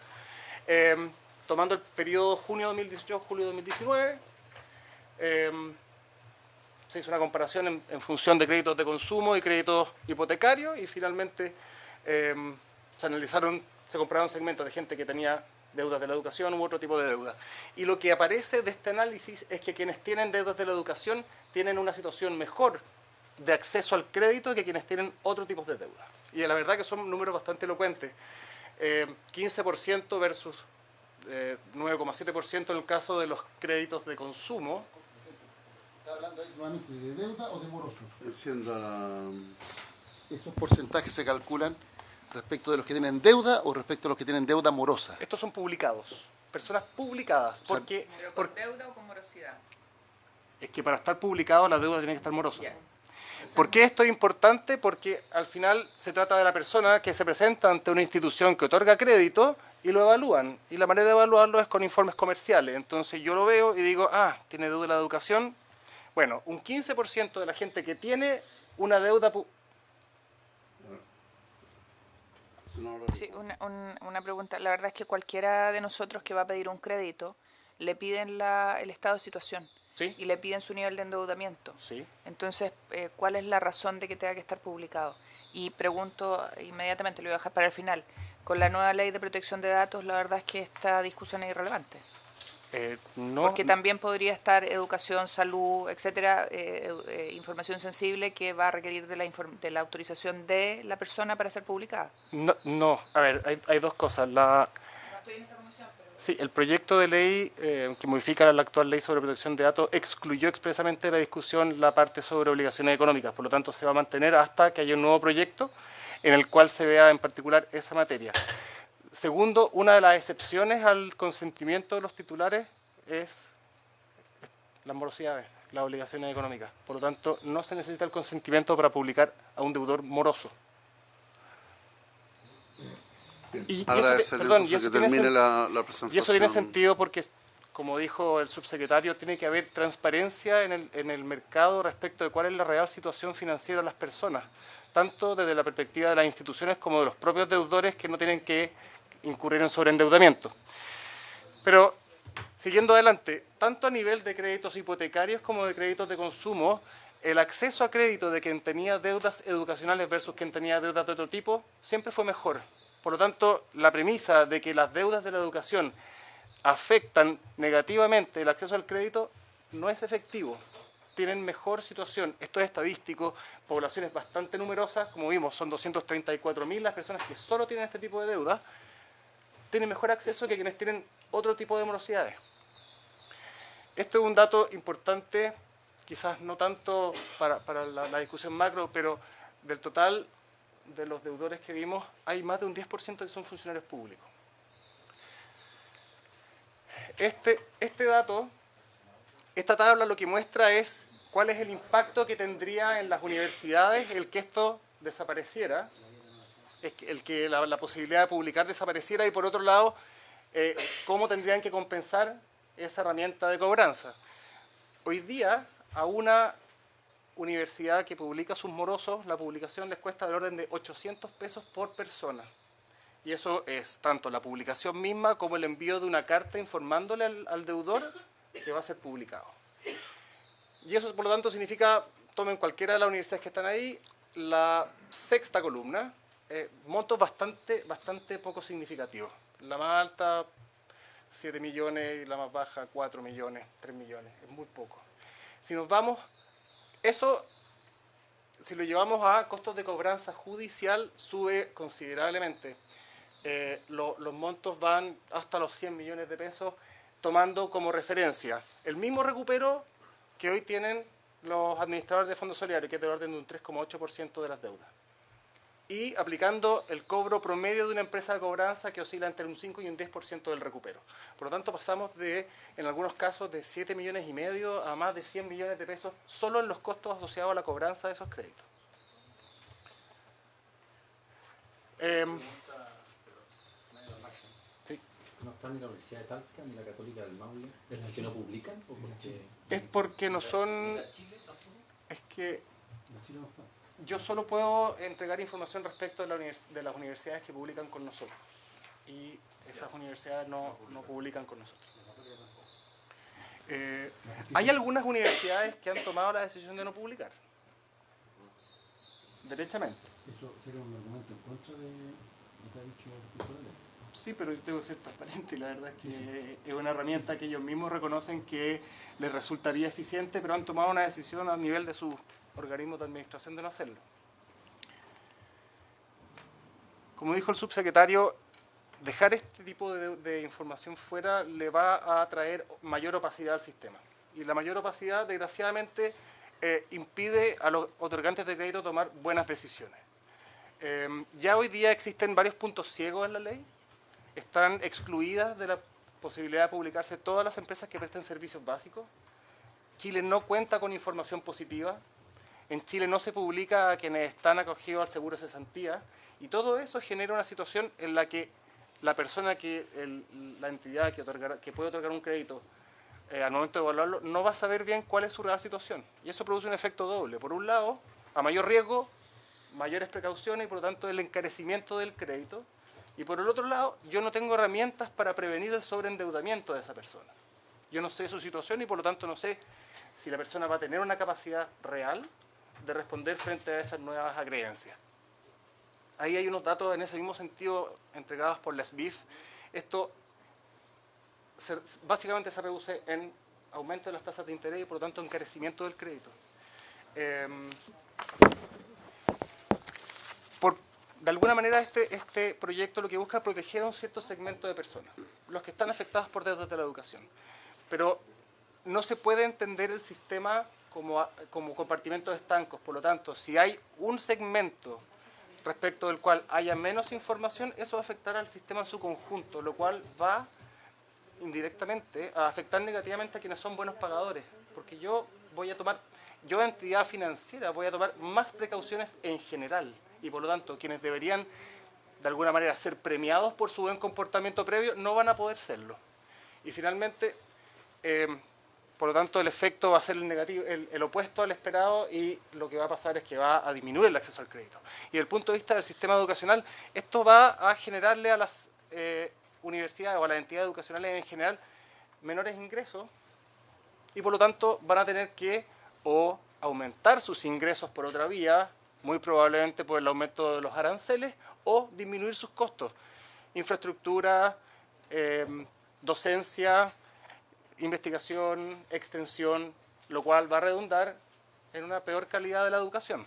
Tomando el periodo junio 2018-julio 2019, se hizo una comparación en función de créditos de consumo y créditos hipotecarios, y finalmente se compararon segmentos de gente que tenía deudas de la educación u otro tipo de deuda. Y lo que aparece de este análisis es que quienes tienen deudas de la educación tienen una situación mejor de acceso al crédito que quienes tienen otro tipo de deuda. Y la verdad que son números bastante elocuentes. 15% versus 9,7% en el caso de los créditos de consumo. ¿Está hablando ahí nuevamente de deuda o de morosos? Siendo Esos porcentajes se calculan respecto de los que tienen deuda o respecto a los que tienen deuda morosa. Estos son publicados, personas publicadas, porque ¿Pero con deuda o con morosidad? es que para estar publicado la deuda tiene que estar morosa. Ya. ¿Por qué esto es importante? Porque al final se trata de la persona que se presenta ante una institución que otorga crédito y lo evalúan. Y la manera de evaluarlo es con informes comerciales. Entonces yo lo veo y digo, tiene deuda de la educación. Bueno, un 15% de la gente que tiene una deuda... Sí, una pregunta. La verdad es que cualquiera de nosotros que va a pedir un crédito, le piden el estado de situación. ¿Sí? Y le piden su nivel de endeudamiento. Sí. Entonces, ¿cuál es la razón de que tenga que estar publicado? Y pregunto inmediatamente, lo voy a dejar para el final, con la nueva ley de protección de datos, la verdad es que esta discusión es irrelevante. No, Porque también podría estar educación, salud, etcétera, información sensible que va a requerir de la autorización de la persona para ser publicada. no. A ver, hay dos cosas. No estoy en esa comisión, pero... Sí, el proyecto de ley que modifica la actual ley sobre protección de datos excluyó expresamente de la discusión la parte sobre obligaciones económicas. Por lo tanto, se va a mantener hasta que haya un nuevo proyecto en el cual se vea en particular esa materia. Segundo, una de las excepciones al consentimiento de los titulares es las morosidades, las obligaciones económicas. Por lo tanto, no se necesita el consentimiento para publicar a un deudor moroso. Y eso tiene sentido porque, como dijo el subsecretario, tiene que haber transparencia en el mercado respecto de cuál es la real situación financiera de las personas, tanto desde la perspectiva de las instituciones como de los propios deudores que no tienen que incurrir en sobreendeudamiento. Pero, siguiendo adelante, tanto a nivel de créditos hipotecarios como de créditos de consumo, el acceso a crédito de quien tenía deudas educacionales versus quien tenía deudas de otro tipo siempre fue mejor. Por lo tanto, la premisa de que las deudas de la educación afectan negativamente el acceso al crédito no es efectivo. Tienen mejor situación. Esto es estadístico, poblaciones bastante numerosas, como vimos, son 234.000 las personas que solo tienen este tipo de deuda, tienen mejor acceso que quienes tienen otro tipo de morosidades. Este es un dato importante, quizás no tanto para la discusión macro, pero del total de los deudores que vimos, hay más de un 10% que son funcionarios públicos. Este dato, esta tabla lo que muestra es cuál es el impacto que tendría en las universidades el que esto desapareciera, el que la posibilidad de publicar desapareciera, y por otro lado, cómo tendrían que compensar esa herramienta de cobranza. Hoy día, a una universidad que publica sus morosos, la publicación les cuesta del orden de 800 pesos por persona. Y eso es tanto la publicación misma como el envío de una carta informándole al deudor que va a ser publicado. Y eso, por lo tanto, significa, tomen cualquiera de las universidades que están ahí, la sexta columna, montos bastante poco significativos. La más alta, 7 millones, y la más baja, 4 millones, 3 millones, es muy poco. Si nos vamos, eso, si lo llevamos a costos de cobranza judicial, sube considerablemente. Los montos van hasta los 100 millones de pesos, tomando como referencia el mismo recupero que hoy tienen los administradores de fondos solidarios, que es del orden de un 3,8% de las deudas. Y aplicando el cobro promedio de una empresa de cobranza que oscila entre un 5 y un 10% del recupero. Por lo tanto, pasamos de, en algunos casos, de 7 millones y medio a más de 100 millones de pesos solo en los costos asociados a la cobranza de esos créditos. Sí. ¿No están ni la Universidad de Talca ni la Católica del Maule, de las que no publican? ¿O porque... Es porque no son... Es que yo solo puedo entregar información respecto de las universidades que publican con nosotros. Y esas universidades no publican con nosotros. Hay algunas universidades que han tomado la decisión de no publicar. Derechamente. ¿Eso sería un argumento en contra de lo que ha dicho el respecto de la ley? Sí, pero yo tengo que ser transparente y la verdad es que es una herramienta que ellos mismos reconocen que les resultaría eficiente, pero han tomado una decisión a nivel de sus organismos de administración de no hacerlo. Como dijo el subsecretario, dejar este tipo de información fuera le va a traer mayor opacidad al sistema. Y la mayor opacidad, desgraciadamente, impide a los otorgantes de crédito tomar buenas decisiones. Ya hoy día existen varios puntos ciegos en la ley. Están excluidas de la posibilidad de publicarse todas las empresas que presten servicios básicos. Chile no cuenta con información positiva. En Chile no se publica a quienes están acogidos al seguro de cesantía. Y todo eso genera una situación en la que la persona, la entidad que puede otorgar un crédito, al momento de evaluarlo, no va a saber bien cuál es su real situación. Y eso produce un efecto doble. Por un lado, a mayor riesgo, mayores precauciones y por lo tanto el encarecimiento del crédito. Y por el otro lado, yo no tengo herramientas para prevenir el sobreendeudamiento de esa persona. Yo no sé su situación y por lo tanto no sé si la persona va a tener una capacidad real de responder frente a esas nuevas acreencias. Ahí hay unos datos en ese mismo sentido entregados por la SBIF. Esto básicamente se reduce en aumento de las tasas de interés y por lo tanto encarecimiento del crédito. De alguna manera este proyecto lo que busca es proteger a un cierto segmento de personas, los que están afectados por deudas de la educación. Pero no se puede entender el sistema como compartimentos estancos. Por lo tanto, si hay un segmento respecto del cual haya menos información, eso va a afectar al sistema en su conjunto, lo cual va indirectamente a afectar negativamente a quienes son buenos pagadores. Porque yo, entidad financiera, voy a tomar más precauciones en general. Y por lo tanto, quienes deberían de alguna manera ser premiados por su buen comportamiento previo, no van a poder serlo. Y finalmente, por lo tanto, el efecto va a ser el negativo, el opuesto al esperado, y lo que va a pasar es que va a disminuir el acceso al crédito. Y desde el punto de vista del sistema educacional, esto va a generarle a las universidades o a las entidades educacionales en general menores ingresos, y por lo tanto van a tener que o aumentar sus ingresos por otra vía, muy probablemente por el aumento de los aranceles, o disminuir sus costos. Infraestructura, docencia, investigación, extensión, lo cual va a redundar en una peor calidad de la educación.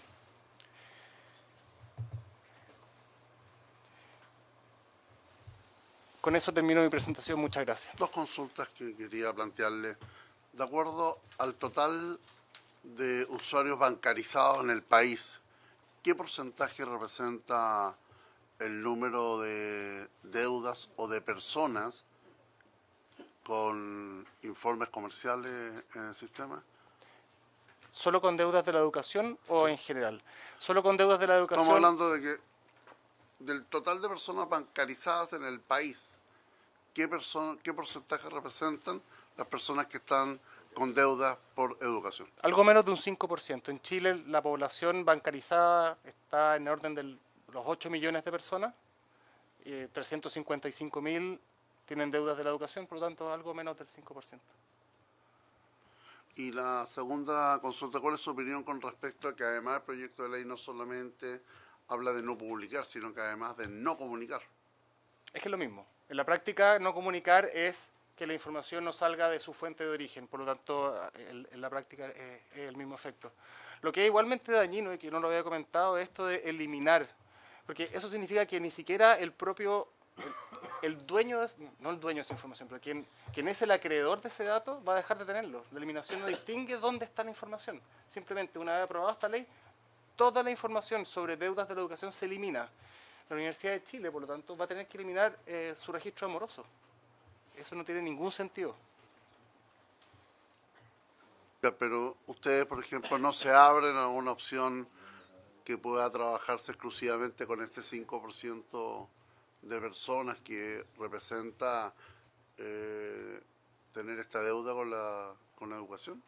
Con eso termino mi presentación. Muchas gracias. Dos consultas que quería plantearle. De acuerdo al total de usuarios bancarizados en el país, ¿qué porcentaje representa el número de deudas o de personas con informes comerciales en el sistema? ¿Solo con deudas de la educación o en general? Solo con deudas de la educación. Estamos hablando de que del total de personas bancarizadas en el país, qué porcentaje representan las personas que están con deudas por educación. Algo menos de un 5%. En Chile la población bancarizada está en el orden de los 8 millones de personas. 355.000 tienen deudas de la educación, por lo tanto algo menos del 5%. Y la segunda consulta, ¿cuál es su opinión con respecto a que además el proyecto de ley no solamente habla de no publicar, sino que además de no comunicar? Es que es lo mismo. En la práctica, no comunicar es que la información no salga de su fuente de origen, por lo tanto, en la práctica es el mismo efecto. Lo que es igualmente dañino, y que no lo había comentado, es esto de eliminar, porque eso significa que ni siquiera el propio, el dueño, no el dueño de esa información, pero quien es el acreedor de ese dato va a dejar de tenerlo. La eliminación no distingue dónde está la información. Simplemente, una vez aprobada esta ley, toda la información sobre deudas de la educación se elimina. La Universidad de Chile, por lo tanto, va a tener que eliminar su registro amoroso. Eso no tiene ningún sentido. Pero ustedes, por ejemplo, no se abren a una opción que pueda trabajarse exclusivamente con este 5% de personas que representa tener esta deuda con la educación.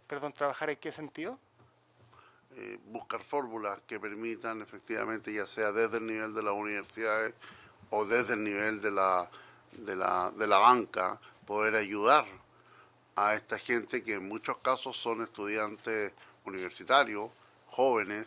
Perdón, ¿trabajar en qué sentido? Buscar fórmulas que permitan efectivamente, ya sea desde el nivel de las universidades o desde el nivel de la banca, poder ayudar a esta gente que en muchos casos son estudiantes universitarios, jóvenes,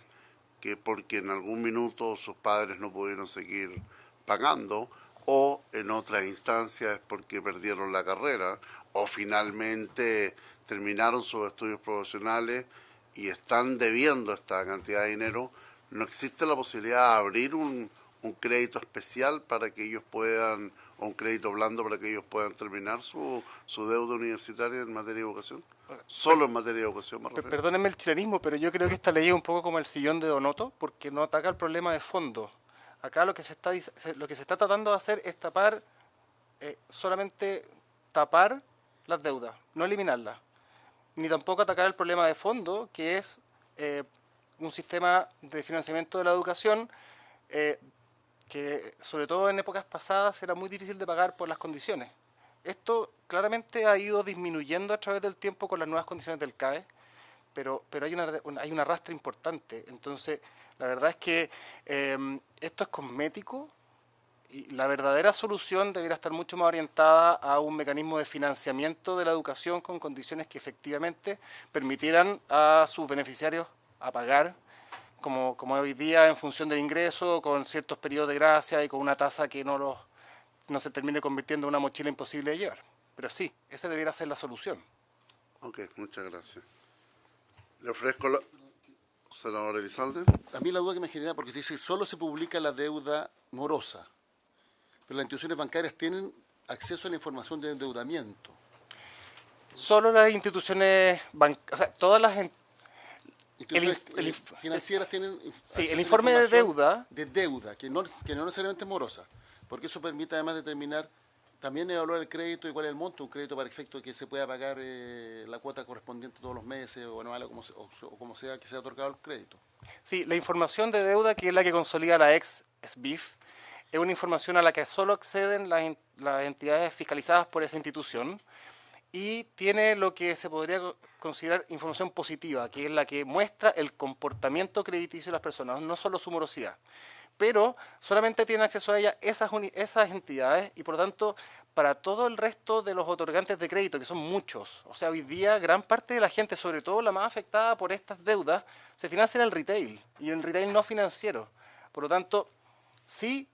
que porque en algún minuto sus padres no pudieron seguir pagando, o en otras instancias es porque perdieron la carrera, o finalmente terminaron sus estudios profesionales y están debiendo esta cantidad de dinero. No existe la posibilidad de abrir un crédito especial para que ellos puedan, o un crédito blando para que ellos puedan terminar su deuda universitaria en materia de educación. Solo en materia de educación, me refiero. Perdónenme el chilenismo, pero yo creo que esta ley es un poco como el sillón de Donoto, porque no ataca el problema de fondo. Acá lo que se está tratando de hacer es solamente tapar las deudas, no eliminarlas. Ni tampoco atacar el problema de fondo, que es un sistema de financiamiento de la educación que, sobre todo en épocas pasadas, era muy difícil de pagar por las condiciones. Esto claramente ha ido disminuyendo a través del tiempo con las nuevas condiciones del CAE, pero hay un arrastre importante. Entonces, la verdad es que esto es cosmético y la verdadera solución debería estar mucho más orientada a un mecanismo de financiamiento de la educación con condiciones que efectivamente permitieran a sus beneficiarios a pagar, como hoy día, en función del ingreso, con ciertos periodos de gracia y con una tasa que no se termine convirtiendo en una mochila imposible de llevar. Pero sí, esa debería ser la solución. Ok, muchas gracias. Le ofrezco senador Elizalde. A mí la duda que me genera, porque dice solo se publica la deuda morosa, pero las instituciones bancarias tienen acceso a la información de endeudamiento. Solo las instituciones bancarias, o sea, todas las Instituciones financieras tienen sí, acceso el a informe de deuda, que no necesariamente es morosa, porque eso permite además determinar, también evaluar el crédito y cuál es el monto, un crédito para efecto de que se pueda pagar la cuota correspondiente todos los meses o anual o como sea que sea otorgado el crédito. Sí, la información de deuda, que es la que consolida la ex-SBIF, es una información a la que solo acceden las entidades fiscalizadas por esa institución y tiene lo que se podría considerar información positiva, que es la que muestra el comportamiento crediticio de las personas, no solo su morosidad. Pero solamente tienen acceso a ella esas entidades y, por lo tanto, para todo el resto de los otorgantes de crédito, que son muchos, o sea, hoy día gran parte de la gente, sobre todo la más afectada por estas deudas, se financia en el retail y en el retail no financiero. Por lo tanto, sí,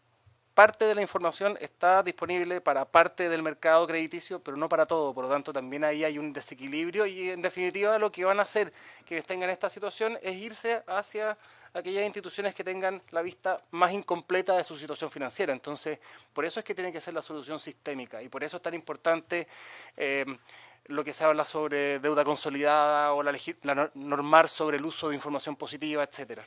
parte de la información está disponible para parte del mercado crediticio, pero no para todo. Por lo tanto, también ahí hay un desequilibrio y, en definitiva, lo que van a hacer quienes tengan esta situación es irse hacia aquellas instituciones que tengan la vista más incompleta de su situación financiera. Entonces, por eso es que tiene que ser la solución sistémica y por eso es tan importante lo que se habla sobre deuda consolidada o la normar sobre el uso de información positiva, etcétera.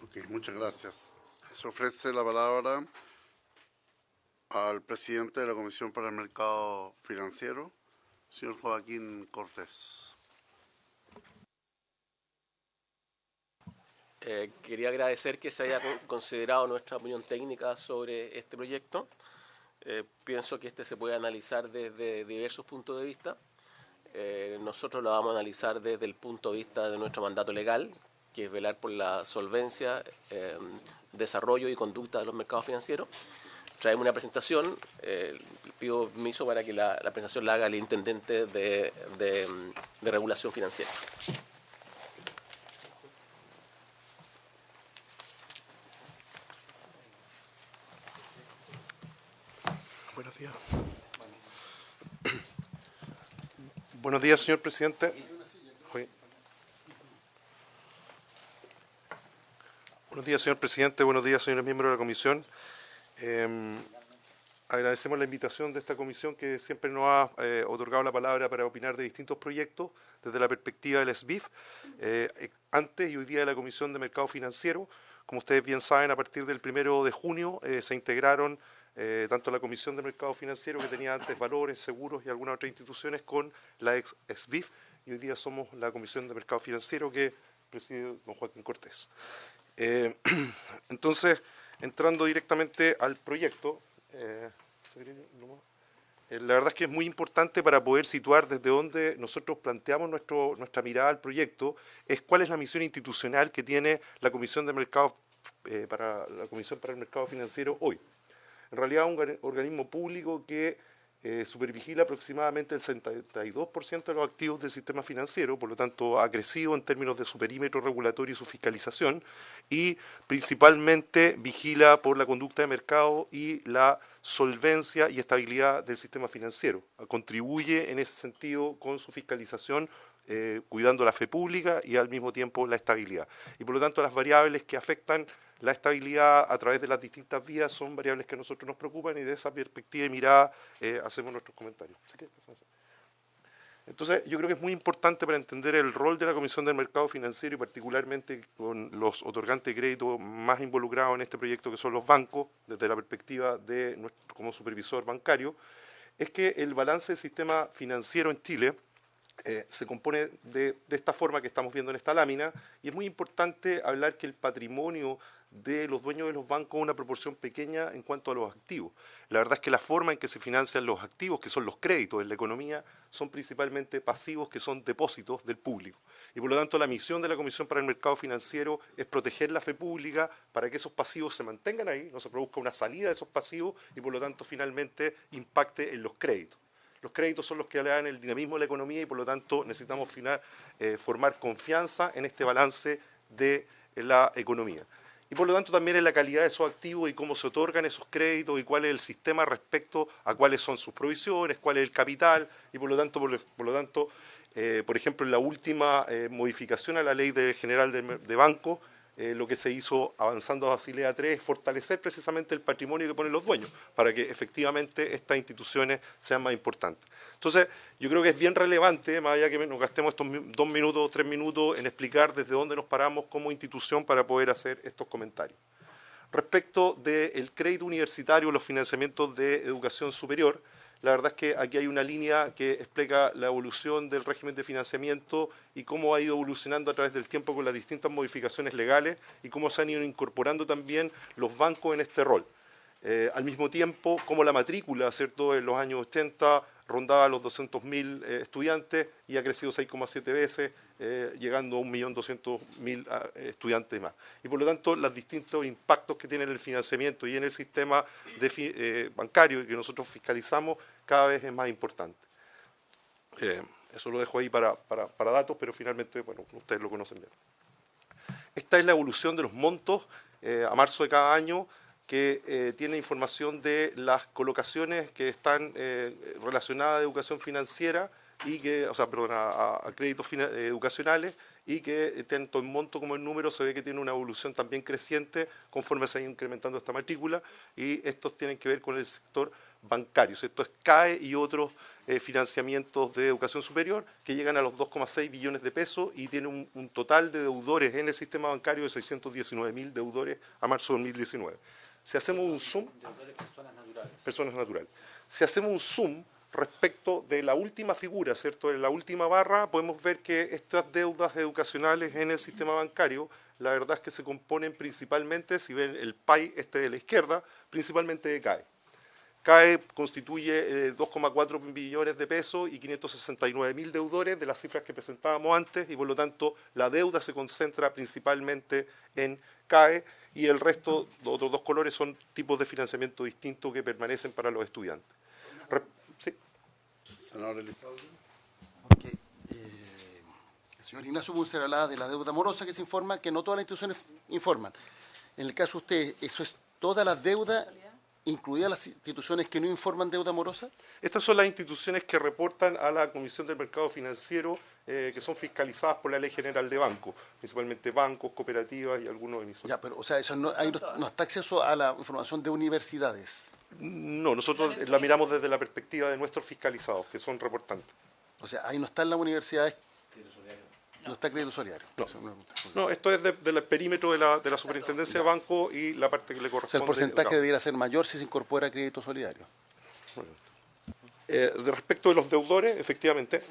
Ok, muchas gracias. Se ofrece la palabra al presidente de la Comisión para el Mercado Financiero, señor Joaquín Cortés. Quería agradecer que se haya considerado nuestra opinión técnica sobre este proyecto. Pienso que este se puede analizar desde diversos puntos de vista. Nosotros lo vamos a analizar desde el punto de vista de nuestro mandato legal, que es velar por la solvencia, desarrollo y conducta de los mercados financieros. Traemos una presentación, pido permiso para que la presentación la haga el intendente de regulación financiera. Buenos días. Buenos días, señor presidente. Buenos días, señor presidente. Buenos días, señores miembros de la comisión. Agradecemos la invitación de esta comisión que siempre nos ha otorgado la palabra para opinar de distintos proyectos desde la perspectiva del SBIF, antes y hoy día de la Comisión de Mercado Financiero. Como ustedes bien saben, a partir del 1 de junio se integraron tanto la Comisión de Mercado Financiero, que tenía antes Valores, Seguros y algunas otras instituciones, con la ex SBIF, y hoy día somos la Comisión de Mercado Financiero que preside don Joaquín Cortés. Entonces, entrando directamente al proyecto, la verdad es que es muy importante para poder situar desde donde nosotros planteamos nuestra mirada al proyecto, es cuál es la misión institucional que tiene la Comisión de Mercado la Comisión para el Mercado Financiero hoy. En realidad, un organismo público que supervigila aproximadamente el 72% de los activos del sistema financiero, por lo tanto ha crecido en términos de su perímetro regulatorio y su fiscalización, y principalmente vigila por la conducta de mercado y la solvencia y estabilidad del sistema financiero. Contribuye en ese sentido con su fiscalización, cuidando la fe pública y al mismo tiempo la estabilidad. Y por lo tanto las variables que afectan la estabilidad a través de las distintas vías son variables que a nosotros nos preocupan, y de esa perspectiva y mirada hacemos nuestros comentarios. Entonces, yo creo que es muy importante para entender el rol de la Comisión del Mercado Financiero, y particularmente con los otorgantes de crédito más involucrados en este proyecto, que son los bancos, desde la perspectiva de nuestro, como supervisor bancario, es que el balance del sistema financiero en Chile se compone de esta forma que estamos viendo en esta lámina, y es muy importante hablar que el patrimonio de los dueños de los bancos es una proporción pequeña en cuanto a los activos. La verdad es que la forma en que se financian los activos, que son los créditos en la economía, son principalmente pasivos, que son depósitos del público. Y por lo tanto la misión de la Comisión para el Mercado Financiero es proteger la fe pública para que esos pasivos se mantengan ahí, no se produzca una salida de esos pasivos y por lo tanto finalmente impacte en los créditos. Los créditos son los que le dan el dinamismo a la economía, y por lo tanto necesitamos formar confianza en este balance de la economía. Y por lo tanto también en la calidad de esos activos y cómo se otorgan esos créditos y cuál es el sistema respecto a cuáles son sus provisiones, cuál es el capital, y por lo tanto, por ejemplo, en la última modificación a la Ley General de Bancos, lo que se hizo avanzando a Basilea III es fortalecer precisamente el patrimonio que ponen los dueños para que efectivamente estas instituciones sean más importantes. Entonces, yo creo que es bien relevante, más allá que nos gastemos estos 2 minutos o 3 minutos en explicar desde dónde nos paramos como institución para poder hacer estos comentarios. Respecto del crédito universitario, los financiamientos de educación superior, la verdad es que aquí hay una línea que explica la evolución del régimen de financiamiento y cómo ha ido evolucionando a través del tiempo con las distintas modificaciones legales y cómo se han ido incorporando también los bancos en este rol. Al mismo tiempo, como la matrícula, ¿cierto?, en los años 80 rondaba los 200.000 estudiantes y ha crecido 6,7 veces, llegando a 1.200.000 estudiantes más. Y por lo tanto, los distintos impactos que tiene en el financiamiento y en el sistema bancario y que nosotros fiscalizamos cada vez es más importante. Eso lo dejo ahí para datos, pero finalmente, bueno, ustedes lo conocen bien. Esta es la evolución de los montos a marzo de cada año, que tiene información de las colocaciones que están relacionadas a educación financiera y que, a créditos educacionales, y que tanto en monto como en número se ve que tiene una evolución también creciente conforme se ha ido incrementando esta matrícula, y estos tienen que ver con el sector bancario. Esto es CAE y otros financiamientos de educación superior que llegan a los 2,6 billones de pesos y tiene un total de deudores en el sistema bancario de 619.000 deudores a marzo de 2019. Si hacemos un zoom, personas naturales. Si hacemos un zoom respecto de la última figura, ¿cierto? En la última barra podemos ver que estas deudas educacionales en el sistema bancario, la verdad es que se componen principalmente, si ven el pie de la izquierda, principalmente de CAE. CAE constituye 2,4 billones de pesos y 569.000 deudores de las cifras que presentábamos antes, y por lo tanto la deuda se concentra principalmente en CAE, y el resto, los otros dos colores, son tipos de financiamiento distintos que permanecen para los estudiantes. Sí. Senador Elizalde. Porque el señor Ignacio Buncer hablaba de la deuda morosa que se informa, que no todas las instituciones informan. En el caso de usted, ¿eso es toda la deuda, incluidas las instituciones que no informan deuda morosa? Estas son las instituciones que reportan a la Comisión del Mercado Financiero, que son fiscalizadas por la Ley General de Bancos, principalmente bancos, cooperativas y algunos emisores. Ya, pero, o sea, eso no, ahí no está acceso a la información de universidades. No, nosotros la miramos desde la perspectiva de nuestros fiscalizados, que son reportantes. O sea, ahí no están las universidades. No está crédito solidario. No, esto es del perímetro de la superintendencia de banco y la parte que le O sea, corresponde. el porcentaje debiera ser mayor si se incorpora crédito solidario. Respecto de los deudores, efectivamente,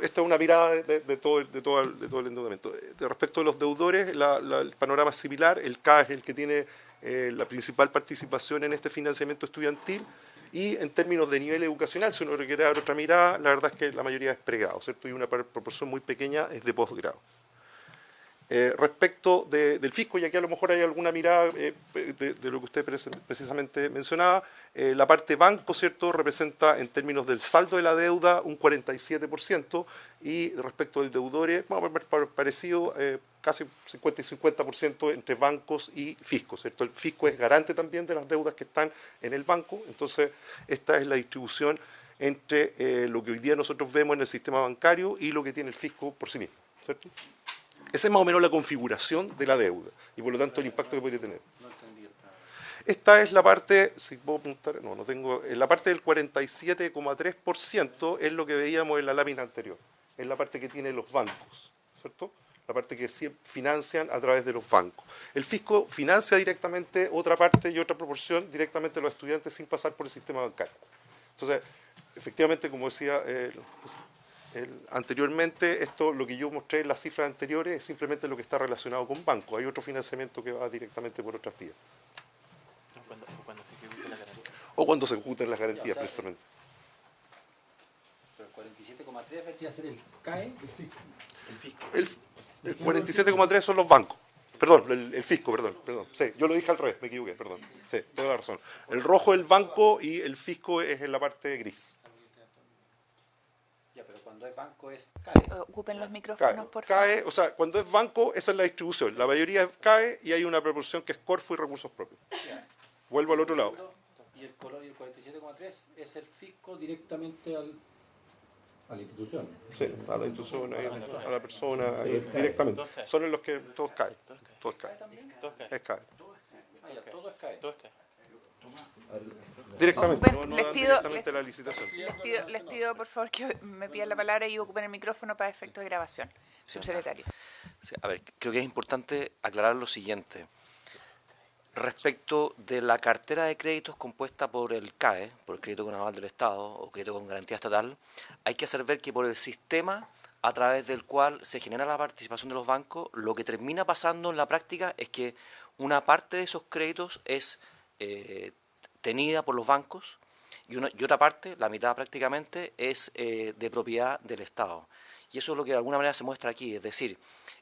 esta es una mirada de todo el endeudamiento. Respecto de los deudores, el panorama es similar. El CAE es el que tiene la principal participación en este financiamiento estudiantil, y en términos de nivel educacional, si uno requiere dar otra mirada, la verdad es que la mayoría es pregrado, ¿cierto? Y una proporción muy pequeña es de posgrado. Respecto del fisco, y aquí a lo mejor hay alguna mirada de lo que usted precisamente mencionaba, la parte banco, ¿cierto?, representa en términos del saldo de la deuda un 47%, y respecto del deudores, vamos a ver parecido, casi 50 y 50% entre bancos y fisco, ¿cierto? El fisco es garante también de las deudas que están en el banco, entonces esta es la distribución entre lo que hoy día nosotros vemos en el sistema bancario y lo que tiene el fisco por sí mismo, ¿cierto? Esa es más o menos la configuración de la deuda y por lo tanto el impacto que podría tener. Esta es la parte, si puedo apuntar, no tengo, la parte del 47,3% es lo que veíamos en la lámina anterior, es la parte que tienen los bancos, ¿cierto? La parte que financian a través de los bancos. El fisco financia directamente otra parte y otra proporción directamente a los estudiantes sin pasar por el sistema bancario. Entonces, efectivamente, como decía anteriormente, lo que yo mostré en las cifras anteriores es simplemente lo que está relacionado con bancos. Hay otro financiamiento que va directamente por otras vías. O cuando se ejecuten las garantías, precisamente. Pero el 47,3 vendría a ser el CAE. El fisco. El 47,3 son los bancos. Perdón, el fisco, perdón. Sí, yo lo dije al revés, me equivoqué, perdón. Sí, tengo la razón. El rojo es el banco y el fisco es en la parte gris. Ya, pero cuando es banco es CAE. Ocupen los micrófonos, por favor. CAE, o sea, cuando es banco, esa es la distribución. La mayoría es CAE y hay una proporción que es Corfo y recursos propios. Vuelvo al otro lado. Y el color y el 47,3 es el fisco directamente a la institución. Sí, a la institución, a la persona, directamente. Son en los que todos caen. Todos caen. Es CAE. Todo es CAE. Directamente, Ocupen, no les dan pido, directamente la licitación. les pido, por favor, que me pidan la palabra y ocupen el micrófono para efectos de grabación. Subsecretario. Sí, a ver, creo que es importante aclarar lo siguiente. Respecto de la cartera de créditos compuesta por el CAE, por el crédito con aval del Estado o crédito con garantía estatal, hay que hacer ver que por el sistema a través del cual se genera la participación de los bancos, lo que termina pasando en la práctica es que una parte de esos créditos es tenida por los bancos y otra parte, la mitad prácticamente, es de propiedad del Estado. Y eso es lo que de alguna manera se muestra aquí, es decir,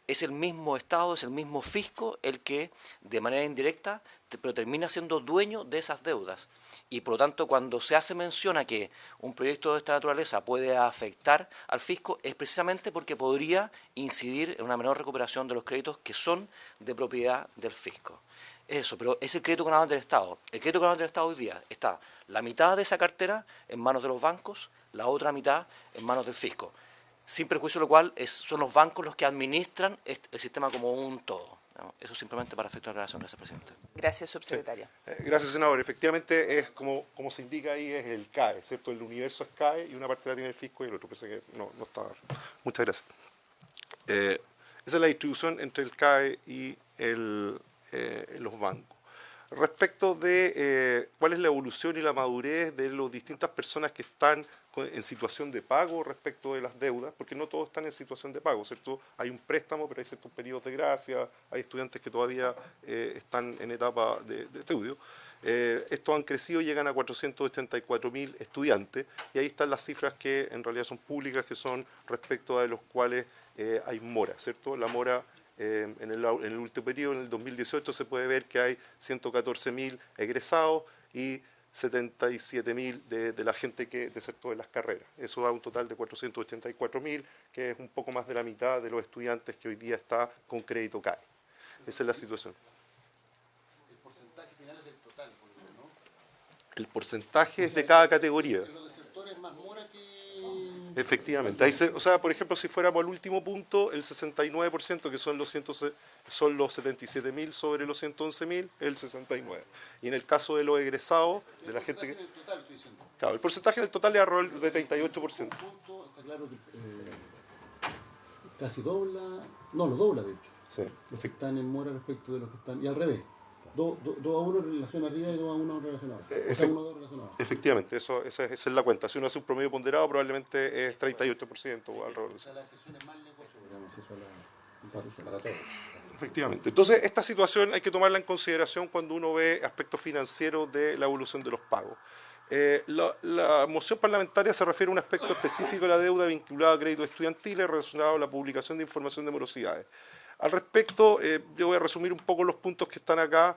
es el mismo Estado, es el mismo fisco el que de manera indirecta pero termina siendo dueño de esas deudas. Y por lo tanto, cuando se hace mención a que un proyecto de esta naturaleza puede afectar al fisco, es precisamente porque podría incidir en una menor recuperación de los créditos que son de propiedad del fisco. Eso, pero es el crédito con aval del Estado. El crédito con aval del Estado hoy día está la mitad de esa cartera en manos de los bancos, la otra mitad en manos del fisco. Sin perjuicio de lo cual son los bancos los que administran el sistema como un todo. Eso simplemente para efectos de aclaración. Gracias, presidente. Gracias, subsecretario. Gracias, senador. Efectivamente, es como se indica ahí, es el CAE, ¿cierto? El universo es CAE y una parte la tiene el fisco y el otro. Pensé que no estaba. Muchas gracias. Esa es la distribución entre el CAE y los bancos. respecto de cuál es la evolución y la madurez de las distintas personas que están en situación de pago respecto de las deudas, porque no todos están en situación de pago, ¿cierto? Hay un préstamo, pero hay ciertos periodos de gracia, hay estudiantes que todavía están en etapa de estudio. Estos han crecido, llegan a 484.000 estudiantes, y ahí están las cifras que en realidad son públicas, que son respecto a los cuales hay mora, ¿cierto? La mora en el último periodo, en el 2018, se puede ver que hay 114.000 egresados y 77.000 de la gente que desertó de las carreras. Eso da un total de 484.000, que es un poco más de la mitad de los estudiantes que hoy día está con crédito CAE. Esa es la situación. El porcentaje final es del total, por lo menos, ¿no? El porcentaje es de cada categoría. Los desertores más mora que... Efectivamente. Ahí o sea, por ejemplo, si fuéramos al último punto, el 69%, que son los 77.000 sobre los 111.000, el 69%. Y en el caso de los egresados, de la gente que... El total, estoy diciendo. Claro, el porcentaje del total es alrededor de 38%. Punto, está claro que casi dobla, no, lo dobla de hecho. Sí. Los que están en mora respecto de los que están, y al revés. 2 a 1 en relación arriba y 2 a 1 en relación abajo. O sea, 1 a 2 en relación abajo. Efectivamente, esa es la cuenta. Si uno hace un promedio ponderado, probablemente es 38% o alrededor de eso. O sea, la excepción es más negocio, digamos, eso para todos. Efectivamente. Entonces, esta situación hay que tomarla en consideración cuando uno ve aspectos financieros de la evolución de los pagos. La moción parlamentaria se refiere a un aspecto específico de la deuda vinculada a créditos estudiantiles relacionado a la publicación de información de morosidades. Al respecto, yo voy a resumir un poco los puntos que están acá.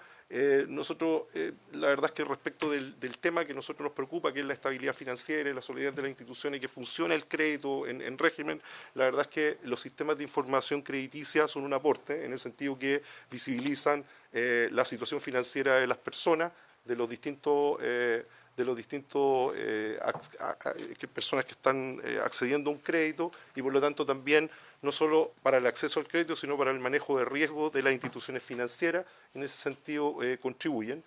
Nosotros, la verdad es que respecto del tema que a nosotros nos preocupa, que es la estabilidad financiera y la solidez de las instituciones y que funcione el crédito en régimen, la verdad es que los sistemas de información crediticia son un aporte, en el sentido que visibilizan la situación financiera de las personas, de los distintos personas que están accediendo a un crédito, y por lo tanto también no solo para el acceso al crédito, sino para el manejo de riesgo de las instituciones financieras. En ese sentido contribuyen,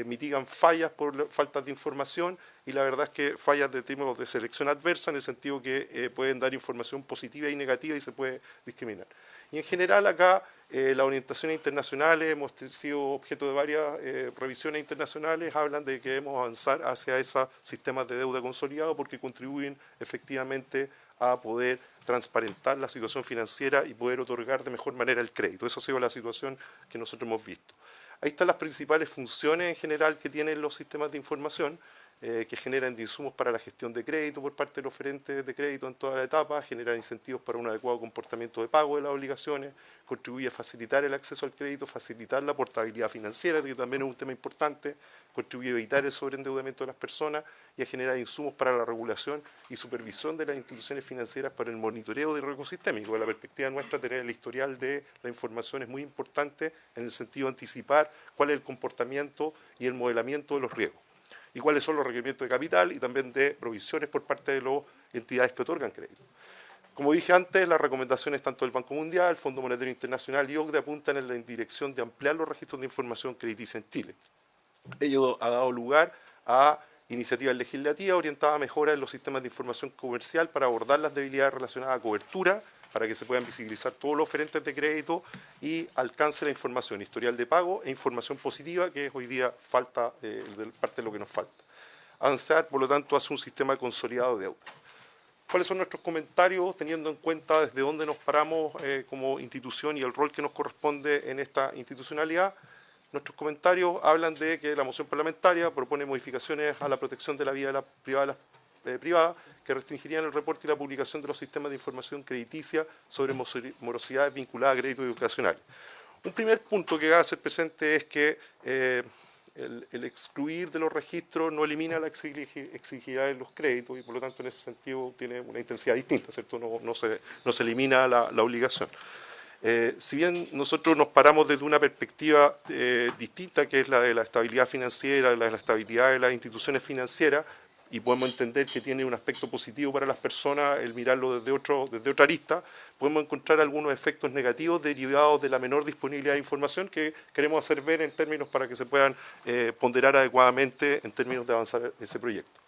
mitigan fallas por falta de información, y la verdad es que fallas de tipo de selección adversa, en el sentido que pueden dar información positiva y negativa y se puede discriminar. Y en general acá las orientaciones internacionales, hemos sido objeto de varias revisiones internacionales, hablan de que debemos avanzar hacia esos sistemas de deuda consolidado, porque contribuyen efectivamente a poder transparentar la situación financiera y poder otorgar de mejor manera el crédito. Esa ha sido la situación que nosotros hemos visto. Ahí están las principales funciones en general que tienen los sistemas de información, que generan insumos para la gestión de crédito por parte de los oferentes de crédito en toda la etapa, generan incentivos para un adecuado comportamiento de pago de las obligaciones, contribuye a facilitar el acceso al crédito, facilitar la portabilidad financiera, que también es un tema importante, contribuye a evitar el sobreendeudamiento de las personas y a generar insumos para la regulación y supervisión de las instituciones financieras para el monitoreo del riesgo sistémico. De la perspectiva nuestra, tener el historial de la información es muy importante en el sentido de anticipar cuál es el comportamiento y el modelamiento de los riesgos, y cuáles son los requerimientos de capital y también de provisiones por parte de las entidades que otorgan crédito. Como dije antes, las recomendaciones tanto del Banco Mundial, el Fondo Monetario Internacional y OCDE apuntan en la dirección de ampliar los registros de información crediticia en Chile. Ello ha dado lugar a iniciativas legislativas orientadas a mejoras en los sistemas de información comercial para abordar las debilidades relacionadas a cobertura, para que se puedan visibilizar todos los oferentes de crédito y alcance la información, historial de pago e información positiva, que hoy día falta, parte de lo que nos falta. Avanzar, por lo tanto, hacia un sistema consolidado de deuda. ¿Cuáles son nuestros comentarios, teniendo en cuenta desde dónde nos paramos como institución y el rol que nos corresponde en esta institucionalidad? Nuestros comentarios hablan de que la moción parlamentaria propone modificaciones a la protección de la vida privada que restringirían el reporte y la publicación de los sistemas de información crediticia sobre morosidades vinculadas a créditos educacionales. Un primer punto que va a ser presente es que el excluir de los registros no elimina la exigibilidad de los créditos y por lo tanto en ese sentido tiene una intensidad distinta, ¿cierto? No se elimina la obligación. Si bien nosotros nos paramos desde una perspectiva distinta, que es la de la estabilidad financiera, la de la estabilidad de las instituciones financieras, y podemos entender que tiene un aspecto positivo para las personas el mirarlo desde otra arista, podemos encontrar algunos efectos negativos derivados de la menor disponibilidad de información que queremos hacer ver en términos para que se puedan ponderar adecuadamente en términos de avanzar ese proyecto.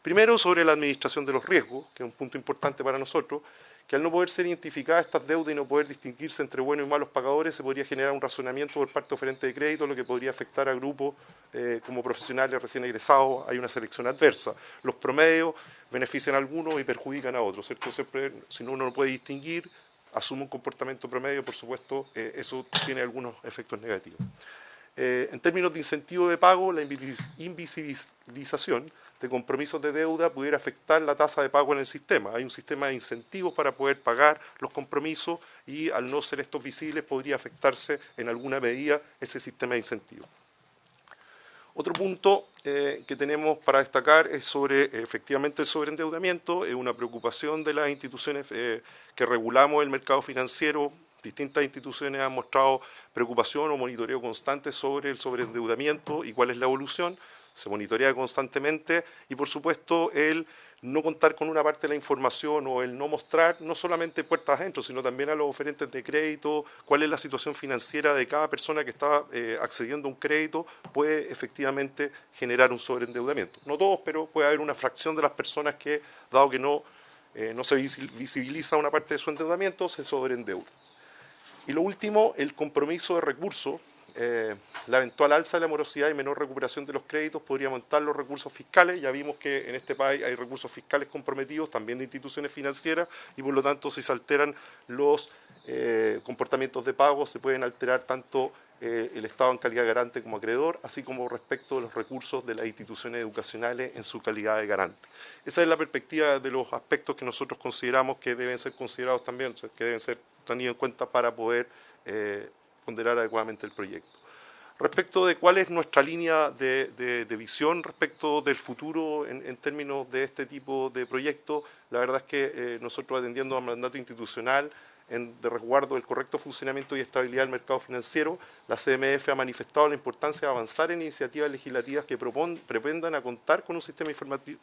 Primero, sobre la administración de los riesgos, que es un punto importante para nosotros, que al no poder ser identificadas estas deudas y no poder distinguirse entre buenos y malos pagadores, se podría generar un razonamiento por parte de oferente de crédito, lo que podría afectar a grupos como profesionales recién egresados. Hay una selección adversa. Los promedios benefician a algunos y perjudican a otros, ¿cierto? Siempre, si uno no puede distinguir, asume un comportamiento promedio, por supuesto, eso tiene algunos efectos negativos. En términos de incentivo de pago, la invisibilización de compromisos de deuda pudiera afectar la tasa de pago en el sistema. Hay un sistema de incentivos para poder pagar los compromisos y al no ser estos visibles podría afectarse en alguna medida ese sistema de incentivos. Otro punto que tenemos para destacar es sobre efectivamente el sobreendeudamiento. Es una preocupación de las instituciones que regulamos el mercado financiero. Distintas instituciones han mostrado preocupación o monitoreo constante sobre el sobreendeudamiento y cuál es la evolución. Se monitorea constantemente y, por supuesto, el no contar con una parte de la información o el no mostrar, no solamente puertas adentro, sino también a los oferentes de crédito, cuál es la situación financiera de cada persona que está accediendo a un crédito, puede efectivamente generar un sobreendeudamiento. No todos, pero puede haber una fracción de las personas que, dado que no se visibiliza una parte de su endeudamiento, se sobreendeuda. Y lo último, el compromiso de recursos. La eventual alza de la morosidad y menor recuperación de los créditos podría aumentar los recursos fiscales. Ya vimos que en este país hay recursos fiscales comprometidos, también de instituciones financieras, y por lo tanto si se alteran los comportamientos de pago, se pueden alterar tanto el Estado en calidad de garante como acreedor, así como respecto de los recursos de las instituciones educacionales en su calidad de garante. Esa es la perspectiva de los aspectos que nosotros consideramos que deben ser considerados también, o sea, que deben ser tenidos en cuenta para poder ponderar adecuadamente el proyecto. Respecto de cuál es nuestra línea de visión respecto del futuro en términos de este tipo de proyectos, la verdad es que nosotros, atendiendo al mandato institucional de resguardo del correcto funcionamiento y estabilidad del mercado financiero, la CMF ha manifestado la importancia de avanzar en iniciativas legislativas que pretendan a contar con un sistema de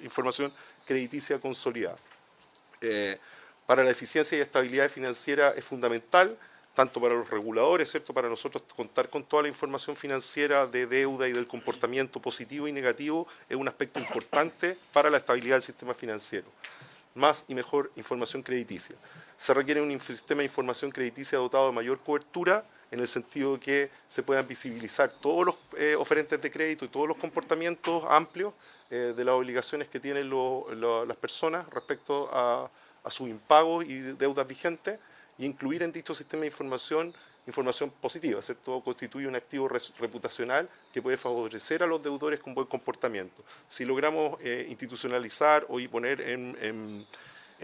información crediticia consolidada. Para la eficiencia y estabilidad financiera es fundamental, tanto para los reguladores, ¿cierto? Para nosotros contar con toda la información financiera de deuda y del comportamiento positivo y negativo es un aspecto importante para la estabilidad del sistema financiero. Más y mejor información crediticia. Se requiere un sistema de información crediticia dotado de mayor cobertura, en el sentido de que se puedan visibilizar todos los oferentes de crédito y todos los comportamientos amplios de las obligaciones que tienen las personas respecto a sus impagos y deudas vigentes, y incluir en dicho sistema de información positiva, ¿cierto? Constituye un activo reputacional que puede favorecer a los deudores con buen comportamiento. Si logramos institucionalizar y poner en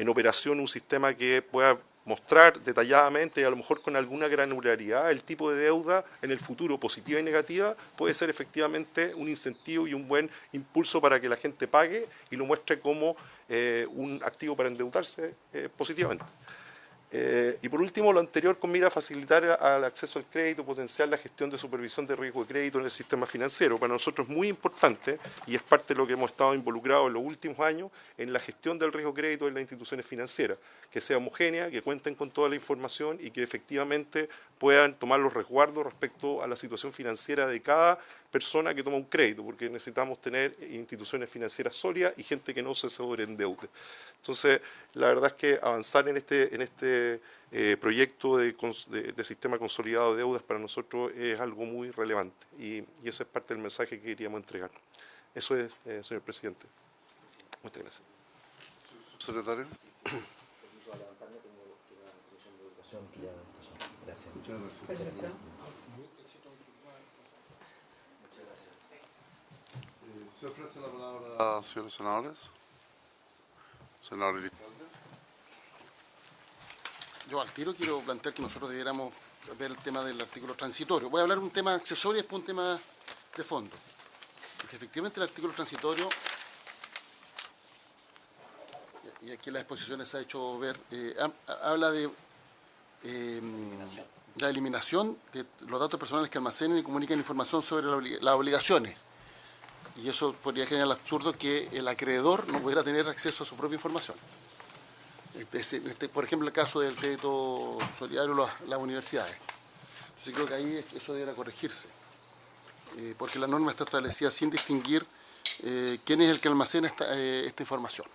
operación un sistema que pueda mostrar detalladamente y a lo mejor con alguna granularidad el tipo de deuda en el futuro, positiva y negativa, puede ser efectivamente un incentivo y un buen impulso para que la gente pague y lo muestre como un activo para endeudarse positivamente. Y por último, lo anterior con mira a facilitar al acceso al crédito, potenciar la gestión de supervisión de riesgo de crédito en el sistema financiero. Para nosotros es muy importante y es parte de lo que hemos estado involucrados en los últimos años en la gestión del riesgo de crédito en las instituciones financieras, que sea homogénea, que cuenten con toda la información y que efectivamente puedan tomar los resguardos respecto a la situación financiera de cada persona que toma un crédito, porque necesitamos tener instituciones financieras sólidas y gente que no se sobreendeude. Entonces, la verdad es que avanzar en este proyecto de sistema consolidado de deudas para nosotros es algo muy relevante y ese es parte del mensaje que queríamos entregar. Eso es, señor presidente. Muchas gracias. Secretario. Gracias. ¿Se ofrece la palabra a señores senadores? Senador Elizalde. Yo al tiro quiero plantear que nosotros debiéramos ver el tema del artículo transitorio. Voy a hablar de un tema accesorio y después un tema de fondo. Porque efectivamente el artículo transitorio, y aquí en las exposiciones se ha hecho ver, habla de la eliminación de los datos personales que almacenen y comunican información sobre las obligaciones. Y eso podría generar el absurdo que el acreedor no pudiera tener acceso a su propia información. Por ejemplo, el caso del crédito solidario las universidades. Entonces creo que ahí eso deberá corregirse, porque la norma está establecida sin distinguir quién es el que almacena esta información.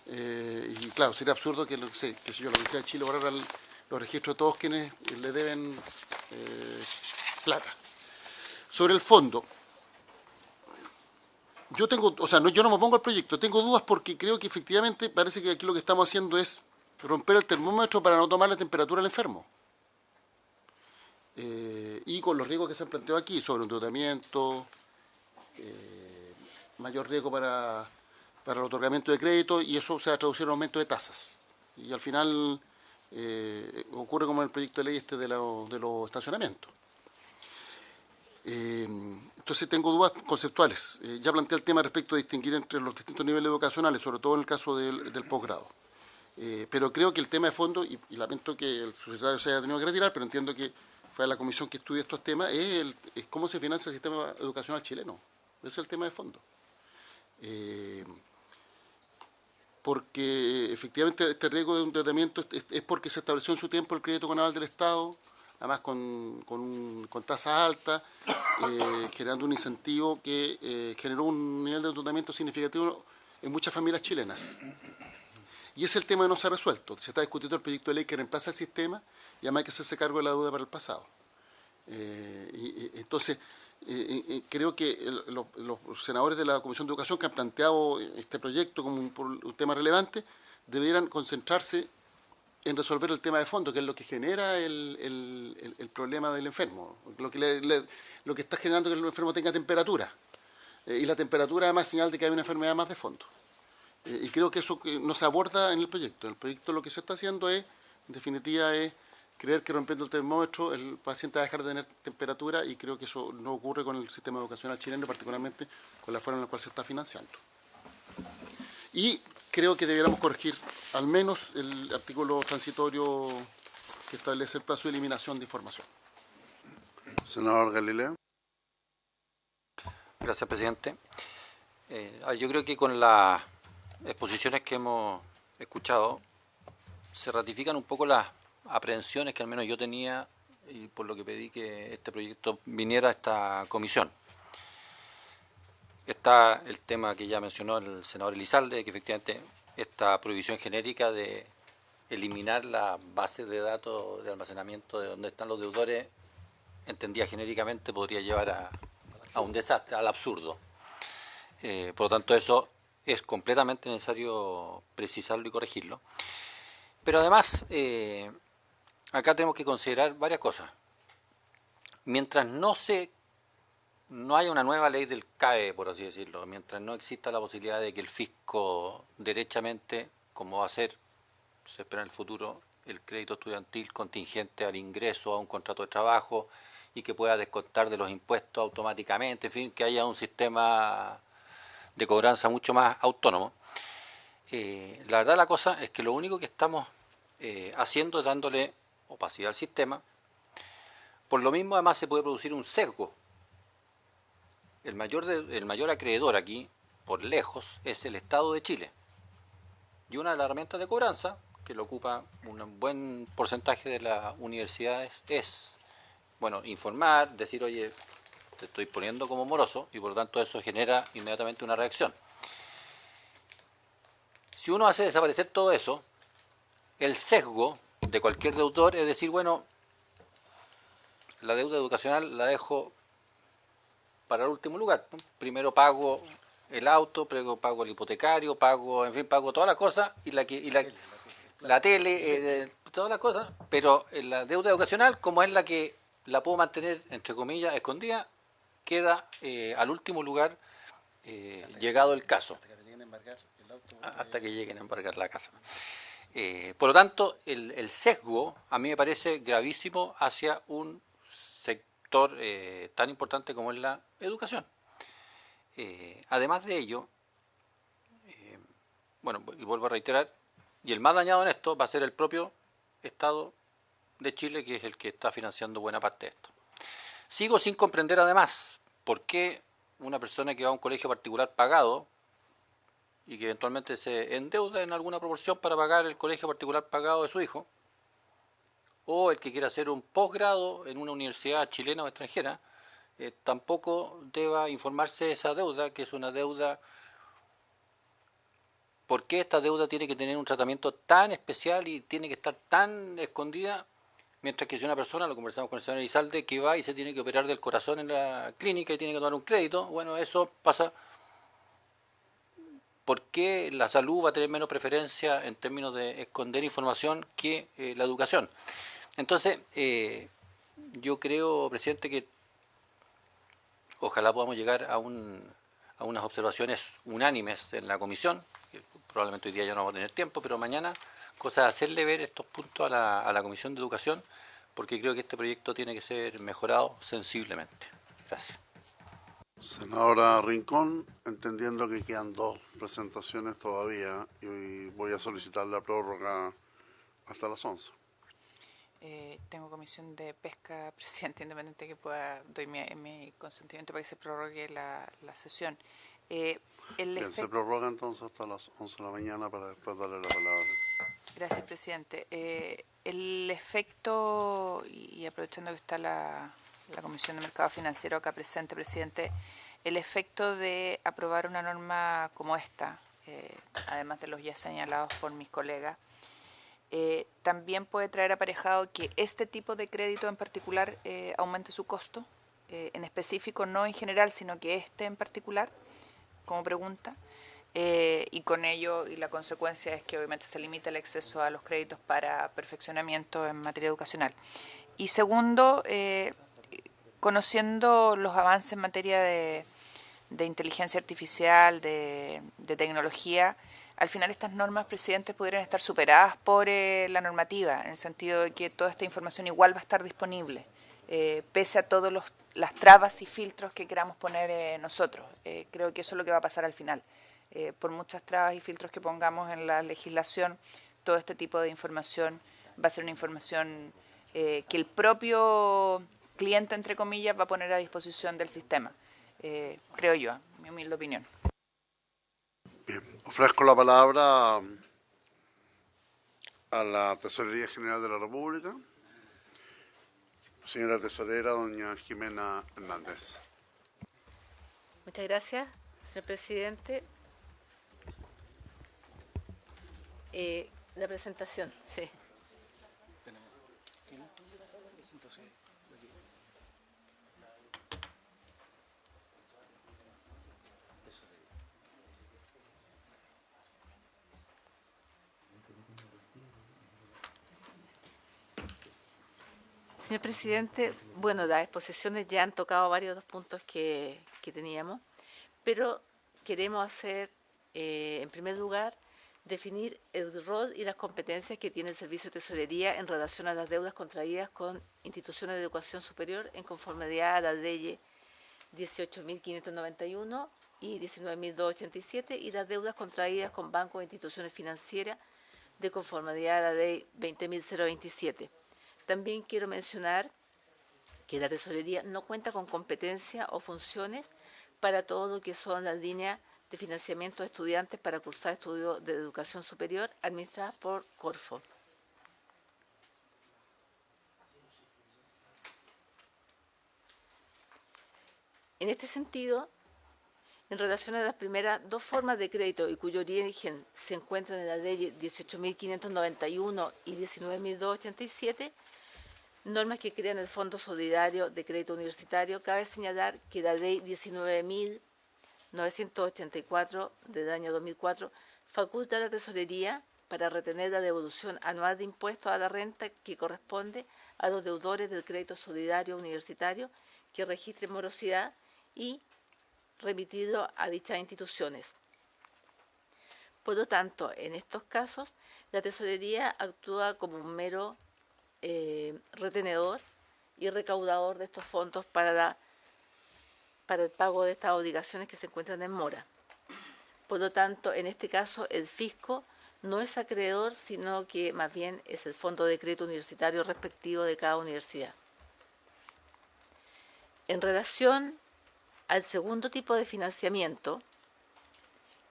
Y claro, sería absurdo que la Universidad de Chile borrara los registros de todos quienes le deben plata. Sobre el fondo, yo no me opongo al proyecto, tengo dudas porque creo que efectivamente parece que aquí lo que estamos haciendo es romper el termómetro para no tomar la temperatura al enfermo. Y con los riesgos que se han planteado aquí, sobre endeudamiento, mayor riesgo para el otorgamiento de crédito, y eso se va a traducir en aumento de tasas. Y al final ocurre como en el proyecto de ley de los estacionamientos. Entonces tengo dudas conceptuales. Ya planteé el tema respecto de distinguir entre los distintos niveles educacionales, sobre todo en el caso del posgrado. Pero creo que el tema de fondo, y lamento que el subsecretario se haya tenido que retirar, pero entiendo que fue la comisión que estudia estos temas, es cómo se financia el sistema educacional chileno. Ese es el tema de fondo. Porque efectivamente este riesgo de endeudamiento es porque se estableció en su tiempo el crédito con aval del Estado, además con tasas altas, generando un incentivo que generó un nivel de endeudamiento significativo en muchas familias chilenas. Y ese es el tema que no se ha resuelto. Se está discutiendo el proyecto de ley que reemplaza el sistema y además hay que hacerse cargo de la deuda para el pasado. Entonces, creo que los senadores de la Comisión de Educación que han planteado este proyecto como un tema relevante debieran concentrarse en resolver el tema de fondo, que es lo que genera el problema del enfermo, lo que está generando que el enfermo tenga temperatura. Y la temperatura además es señal de que hay una enfermedad más de fondo. Y creo que eso no se aborda en el proyecto. En el proyecto lo que se está haciendo es, en definitiva, es creer que rompiendo el termómetro el paciente va a dejar de tener temperatura, y creo que eso no ocurre con el sistema educacional chileno, particularmente con la forma en la cual se está financiando. Y creo que debiéramos corregir al menos el artículo transitorio que establece el plazo de eliminación de información. Senador Galileo. Gracias, presidente. Yo creo que con las exposiciones que hemos escuchado se ratifican un poco las aprehensiones que al menos yo tenía, y por lo que pedí que este proyecto viniera a esta comisión. Está el tema que ya mencionó el senador Elizalde, que efectivamente esta prohibición genérica de eliminar la base de datos de almacenamiento de donde están los deudores, entendía genéricamente, podría llevar a un desastre, al absurdo. Por lo tanto, eso es completamente necesario precisarlo y corregirlo. Pero además, acá tenemos que considerar varias cosas. Mientras no haya una nueva ley del CAE, por así decirlo, mientras no exista la posibilidad de que el fisco derechamente, como va a ser, se espera en el futuro, el crédito estudiantil contingente al ingreso a un contrato de trabajo y que pueda descontar de los impuestos automáticamente, en fin, que haya un sistema de cobranza mucho más autónomo. La verdad la cosa es que lo único que estamos haciendo es dándole opacidad al sistema. Por lo mismo, además, se puede producir un sesgo. El mayor acreedor aquí, por lejos, es el Estado de Chile. Y una de las herramientas de cobranza, que lo ocupa un buen porcentaje de las universidades, es, bueno, informar, decir, oye, te estoy poniendo como moroso, y por lo tanto eso genera inmediatamente una reacción. Si uno hace desaparecer todo eso, el sesgo de cualquier deudor es decir, bueno, la deuda educacional la dejo para el último lugar. Primero pago el auto, luego pago el hipotecario, pago todas las cosas, y la tele, todas las cosas, pero la deuda educacional, como es la que la puedo mantener, entre comillas, escondida, queda al último lugar llegado el caso. Hasta que lleguen a embargar la casa. Por lo tanto, el sesgo a mí me parece gravísimo hacia un sector tan importante como es la educación. Además de ello, bueno, y vuelvo a reiterar, y el más dañado en esto va a ser el propio Estado de Chile, que es el que está financiando buena parte de esto. Sigo sin comprender además por qué una persona que va a un colegio particular pagado y que eventualmente se endeuda en alguna proporción para pagar el colegio particular pagado de su hijo, o el que quiera hacer un posgrado en una universidad chilena o extranjera, tampoco deba informarse de esa deuda, que es una deuda ¿por qué esta deuda tiene que tener un tratamiento tan especial y tiene que estar tan escondida? Mientras que si una persona, lo conversamos con el señor Elizalde, que va y se tiene que operar del corazón en la clínica y tiene que tomar un crédito, bueno, eso pasa. ¿Por qué la salud va a tener menos preferencia en términos de esconder información que la educación? Entonces, yo creo, presidente, que ojalá podamos llegar a unas observaciones unánimes en la comisión, que probablemente hoy día ya no vamos a tener tiempo, pero mañana, cosa de hacerle ver estos puntos a la Comisión de Educación, porque creo que este proyecto tiene que ser mejorado sensiblemente. Gracias. Senadora Rincón, entendiendo que quedan 2 presentaciones todavía, y voy a solicitar la prórroga hasta las 11. Tengo comisión de pesca, presidente, independiente que pueda, doy mi consentimiento para que se prorrogue la sesión. Bien, se prorroga entonces hasta las 11 de la mañana para después darle la palabra. Gracias, presidente. El efecto, y aprovechando que está la Comisión de Mercado Financiero acá presente, presidente, el efecto de aprobar una norma como esta, además de los ya señalados por mis colegas, también puede traer aparejado que este tipo de crédito en particular aumente su costo, en específico, no en general, sino que este en particular, como pregunta, y con ello, y la consecuencia es que obviamente se limita el acceso a los créditos para perfeccionamiento en materia educacional. Y segundo, conociendo los avances en materia de inteligencia artificial, de tecnología, al final estas normas, presidente, pudieran estar superadas por la normativa, en el sentido de que toda esta información igual va a estar disponible, pese a todas las trabas y filtros que queramos poner nosotros. Creo que eso es lo que va a pasar al final. Por muchas trabas y filtros que pongamos en la legislación, todo este tipo de información va a ser una información que el propio cliente, entre comillas, va a poner a disposición del sistema. Creo yo, mi humilde opinión. Bien, ofrezco la palabra a la Tesorería General de la República. Señora Tesorera, doña Jimena Hernández. Muchas gracias, señor presidente. La presentación, sí. Señor presidente, bueno, las exposiciones ya han tocado varios de los puntos que teníamos, pero queremos hacer, en primer lugar, definir el rol y las competencias que tiene el Servicio de Tesorería en relación a las deudas contraídas con instituciones de educación superior en conformidad a la ley 18.591 y 19.287 y las deudas contraídas con bancos e instituciones financieras de conformidad a la ley 20.027. También quiero mencionar que la Tesorería no cuenta con competencia o funciones para todo lo que son las líneas de financiamiento de estudiantes para cursar estudios de educación superior administradas por Corfo. En este sentido, en relación a las primeras 2 formas de crédito y cuyo origen se encuentran en la ley 18.591 y 19.287, normas que crean el Fondo Solidario de Crédito Universitario, cabe señalar que la ley 19.984 del año 2004 faculta a la Tesorería para retener la devolución anual de impuestos a la renta que corresponde a los deudores del crédito solidario universitario que registren morosidad y remitido a dichas instituciones. Por lo tanto, en estos casos, la Tesorería actúa como un mero retenedor y recaudador de estos fondos para el pago de estas obligaciones que se encuentran en mora. Por lo tanto, en este caso, el fisco no es acreedor, sino que más bien es el fondo de crédito universitario respectivo de cada universidad. En relación al segundo tipo de financiamiento,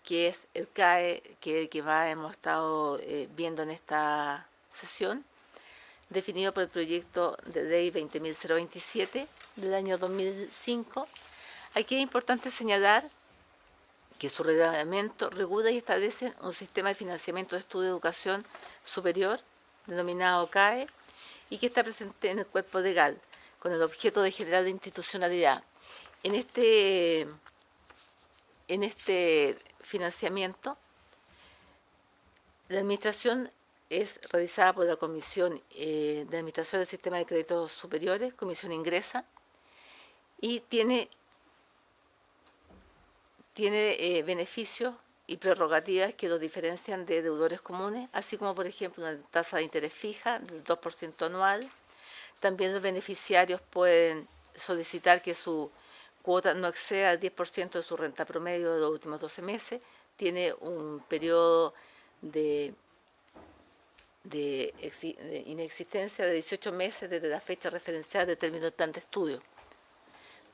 que es el CAE, que hemos estado viendo en esta sesión, definido por el proyecto de ley 20.027 del año 2005, aquí es importante señalar que su reglamento regula y establece un sistema de financiamiento de estudio de educación superior, denominado CAE, y que está presente en el cuerpo legal, con el objeto de generar institucionalidad. En este financiamiento, la administración es realizada por la Comisión de Administración del Sistema de Créditos Superiores, Comisión Ingresa, y tiene beneficios y prerrogativas que los diferencian de deudores comunes, así como, por ejemplo, una tasa de interés fija del 2% anual. También los beneficiarios pueden solicitar que su cuota no exceda el 10% de su renta promedio de los últimos 12 meses. Tiene un periodo de inexistencia de 18 meses desde la fecha referencial del término del plan de estudio.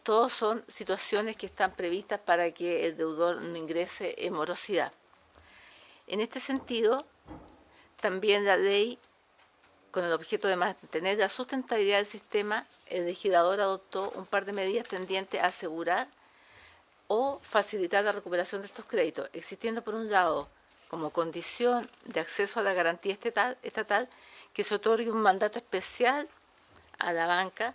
Todos son situaciones que están previstas para que el deudor no ingrese en morosidad. En este sentido, también la ley, con el objeto de mantener la sustentabilidad del sistema, el legislador adoptó un par de medidas tendientes a asegurar o facilitar la recuperación de estos créditos, existiendo por un lado, como condición de acceso a la garantía estatal, que se otorgue un mandato especial a la banca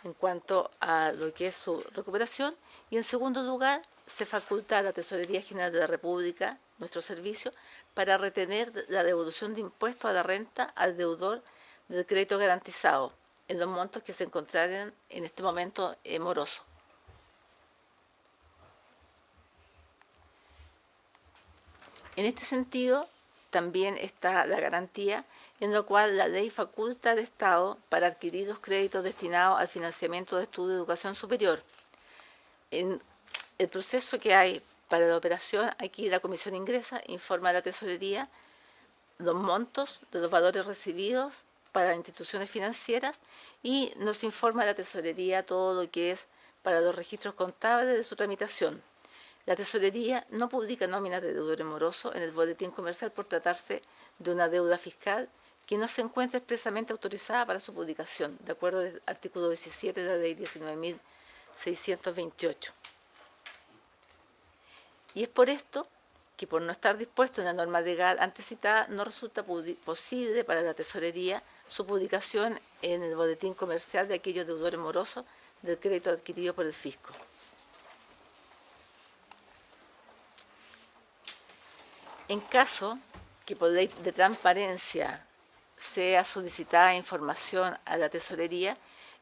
en cuanto a lo que es su recuperación, y en segundo lugar, se faculta a la Tesorería General de la República, nuestro servicio, para retener la devolución de impuestos a la renta al deudor del crédito garantizado, en los montos que se encontraran en este momento moroso. En este sentido, también está la garantía, en la cual la ley faculta al Estado para adquirir los créditos destinados al financiamiento de estudio de educación superior. En el proceso que hay para la operación, aquí la Comisión Ingresa informa a la Tesorería los montos de los valores recibidos para instituciones financieras y nos informa a la Tesorería todo lo que es para los registros contables de su tramitación. La Tesorería no publica nóminas de deudores morosos en el boletín comercial por tratarse de una deuda fiscal que no se encuentra expresamente autorizada para su publicación, de acuerdo al artículo 17 de la Ley 19.628. Y es por esto que, por no estar dispuesto en la norma legal antes citada, no resulta posible para la Tesorería su publicación en el boletín comercial de aquellos deudores morosos del crédito adquirido por el fisco. En caso que por ley de transparencia sea solicitada información a la Tesorería,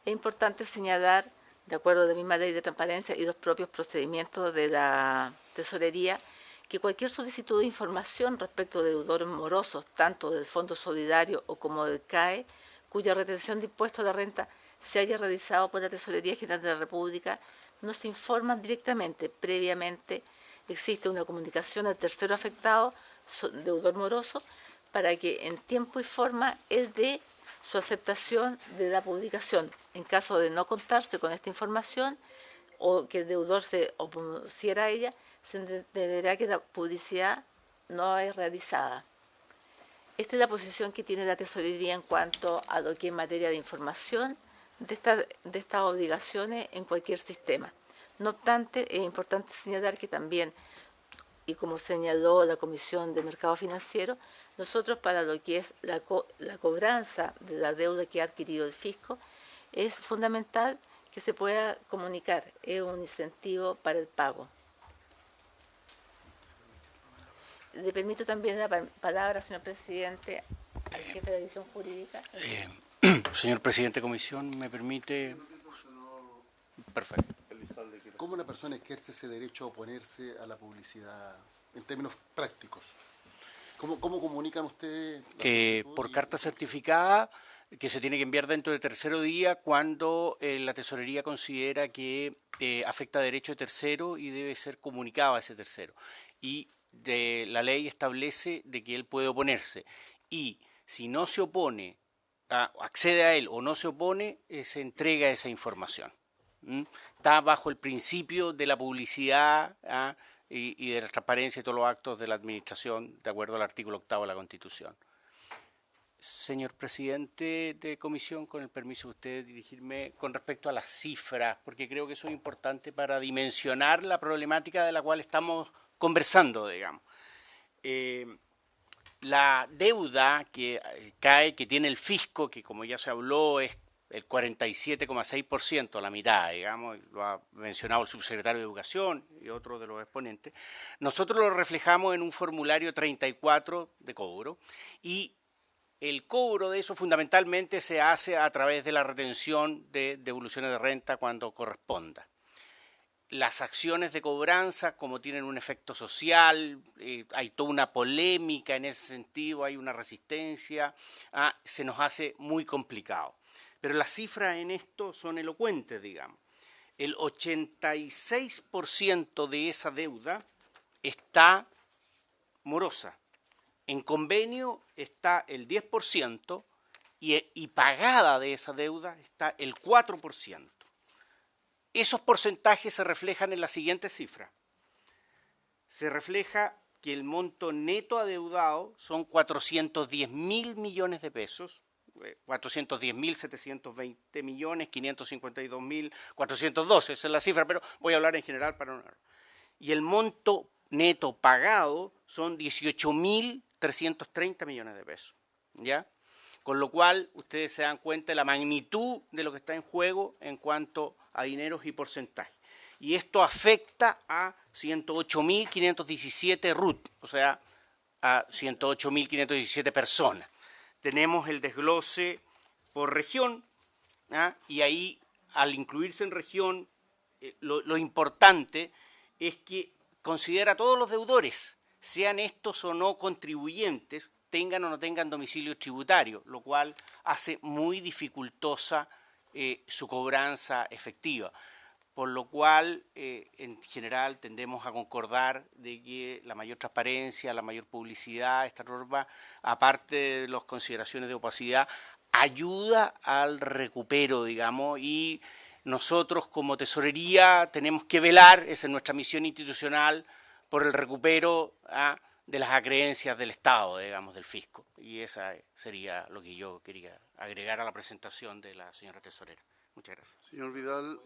es importante señalar, de acuerdo a la misma ley de transparencia y los propios procedimientos de la Tesorería, que cualquier solicitud de información respecto de deudores morosos, tanto del Fondo Solidario o como del CAE, cuya retención de impuestos a la renta se haya realizado por la Tesorería General de la República, nos informan directamente, previamente, existe una comunicación al tercero afectado, deudor moroso, para que en tiempo y forma él dé su aceptación de la publicación. En caso de no contarse con esta información o que el deudor se opusiera a ella, se entenderá que la publicidad no es realizada. Esta es la posición que tiene la Tesorería en cuanto a lo que es materia de información de estas obligaciones en cualquier sistema. No obstante, es importante señalar que también, y como señaló la Comisión de Mercado Financiero, nosotros para lo que es la cobranza de la deuda que ha adquirido el fisco, es fundamental que se pueda comunicar, es un incentivo para el pago. Le permito también la palabra, señor presidente, al jefe de la división jurídica. Señor presidente de comisión, ¿me permite? Perfecto. ¿Cómo una persona ejerce ese derecho a oponerse a la publicidad en términos prácticos? ¿Cómo comunican ustedes? Por carta certificada que se tiene que enviar dentro del tercero día cuando la tesorería considera que afecta derecho de tercero y debe ser comunicado a ese tercero. Y la ley establece de que él puede oponerse. Y si no se opone, accede a él o no se opone, se entrega esa información. Está bajo el principio de la publicidad y de la transparencia y todos los actos de la administración, de acuerdo al artículo 8 de la Constitución. Señor presidente de comisión, con el permiso de usted, dirigirme con respecto a las cifras, porque creo que eso es importante para dimensionar la problemática de la cual estamos conversando, digamos. La deuda que cae, que tiene el fisco, que como ya se habló es el 47,6%, la mitad, digamos, lo ha mencionado el subsecretario de Educación y otro de los exponentes, nosotros lo reflejamos en un formulario 34 de cobro, y el cobro de eso fundamentalmente se hace a través de la retención de devoluciones de renta cuando corresponda. Las acciones de cobranza, como tienen un efecto social, hay toda una polémica en ese sentido, hay una resistencia, se nos hace muy complicado. Pero las cifras en esto son elocuentes, digamos. El 86% de esa deuda está morosa. En convenio está el 10% y pagada de esa deuda está el 4%. Esos porcentajes se reflejan en la siguiente cifra. Se refleja que el monto neto adeudado son 410.000 millones de pesos, 410.720 millones, 552.412, esa es la cifra, pero voy a hablar en general para no. Y el monto neto pagado son 18.330 millones de pesos, ¿ya? Con lo cual, ustedes se dan cuenta de la magnitud de lo que está en juego en cuanto a dineros y porcentajes. Y esto afecta a 108.517 RUT, o sea, a 108.517 personas. Tenemos el desglose por región, y ahí, al incluirse en región, lo importante es que considera a todos los deudores, sean estos o no contribuyentes, tengan o no tengan domicilio tributario, lo cual hace muy dificultosa su cobranza efectiva. Por lo cual, en general, tendemos a concordar de que la mayor transparencia, la mayor publicidad, esta norma, aparte de las consideraciones de opacidad, ayuda al recupero, digamos, y nosotros como tesorería tenemos que velar, esa es nuestra misión institucional, por el recupero de las acreencias del Estado, digamos, del fisco. Y esa sería lo que yo quería agregar a la presentación de la señora tesorera. Muchas gracias. Señor Vidal.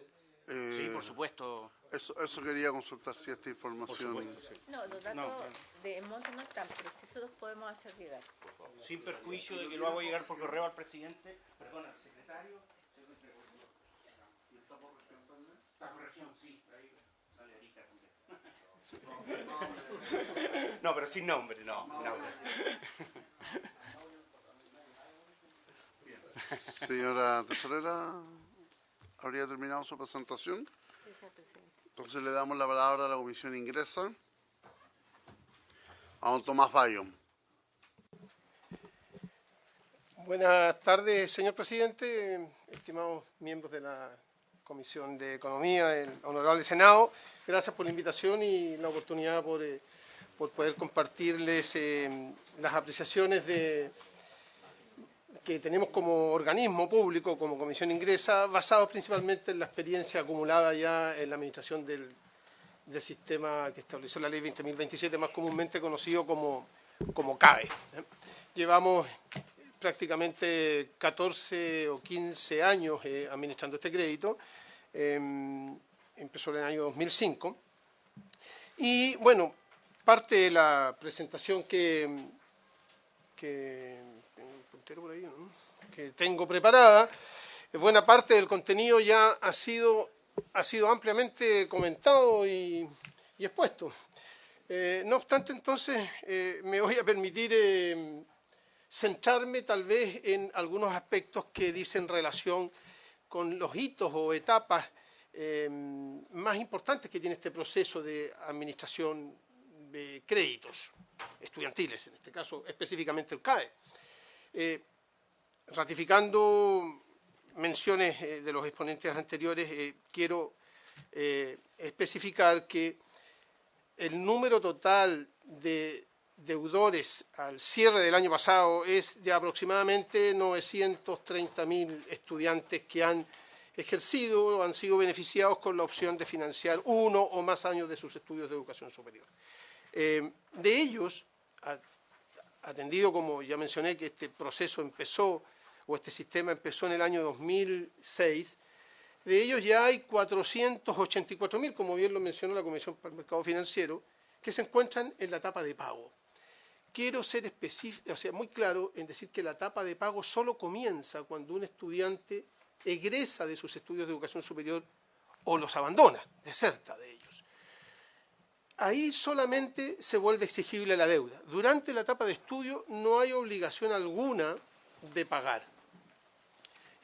Sí, por supuesto. Eso quería consultar si esta información... Sí. No, los datos de monto no están, pero sí se los podemos hacer llegar. Sin perjuicio de que lo hago llegar por correo al presidente, perdón, al secretario. Está por región, sí, ahí sale Arica también. No, pero sin nombre, no. Señora tesorera, ¿habría terminado su presentación? Sí, señor presidente. Entonces le damos la palabra a la comisión ingresa. A don Tomás Bayo. Buenas tardes, señor presidente, estimados miembros de la Comisión de Economía, el honorable Senado. Gracias por la invitación y la oportunidad por poder compartirles las apreciaciones que tenemos como organismo público, como Comisión Ingresa, basados principalmente en la experiencia acumulada ya en la administración del sistema que estableció la Ley 20.027, más comúnmente conocido como CAE. Llevamos prácticamente 14 o 15 años administrando este crédito. Empezó en el año 2005. Y, bueno, parte de la presentación que tengo preparada, buena parte del contenido ya ha sido ampliamente comentado y expuesto. No obstante, entonces, me voy a permitir centrarme tal vez en algunos aspectos que dicen relación con los hitos o etapas más importantes que tiene este proceso de administración de créditos estudiantiles, en este caso específicamente el CAE. Ratificando menciones de los exponentes anteriores, quiero especificar que el número total de deudores al cierre del año pasado es de aproximadamente 930.000 estudiantes que han ejercido o han sido beneficiados con la opción de financiar 1 o más años de sus estudios de educación superior. De ellos, atendido, como ya mencioné, que este proceso empezó, o este sistema empezó en el año 2006, de ellos ya hay 484.000, como bien lo mencionó la Comisión para el Mercado Financiero, que se encuentran en la etapa de pago. Quiero ser específico, o sea, muy claro en decir que la etapa de pago solo comienza cuando un estudiante egresa de sus estudios de educación superior o los abandona, deserta de ellos. Ahí solamente se vuelve exigible la deuda. Durante la etapa de estudio no hay obligación alguna de pagar,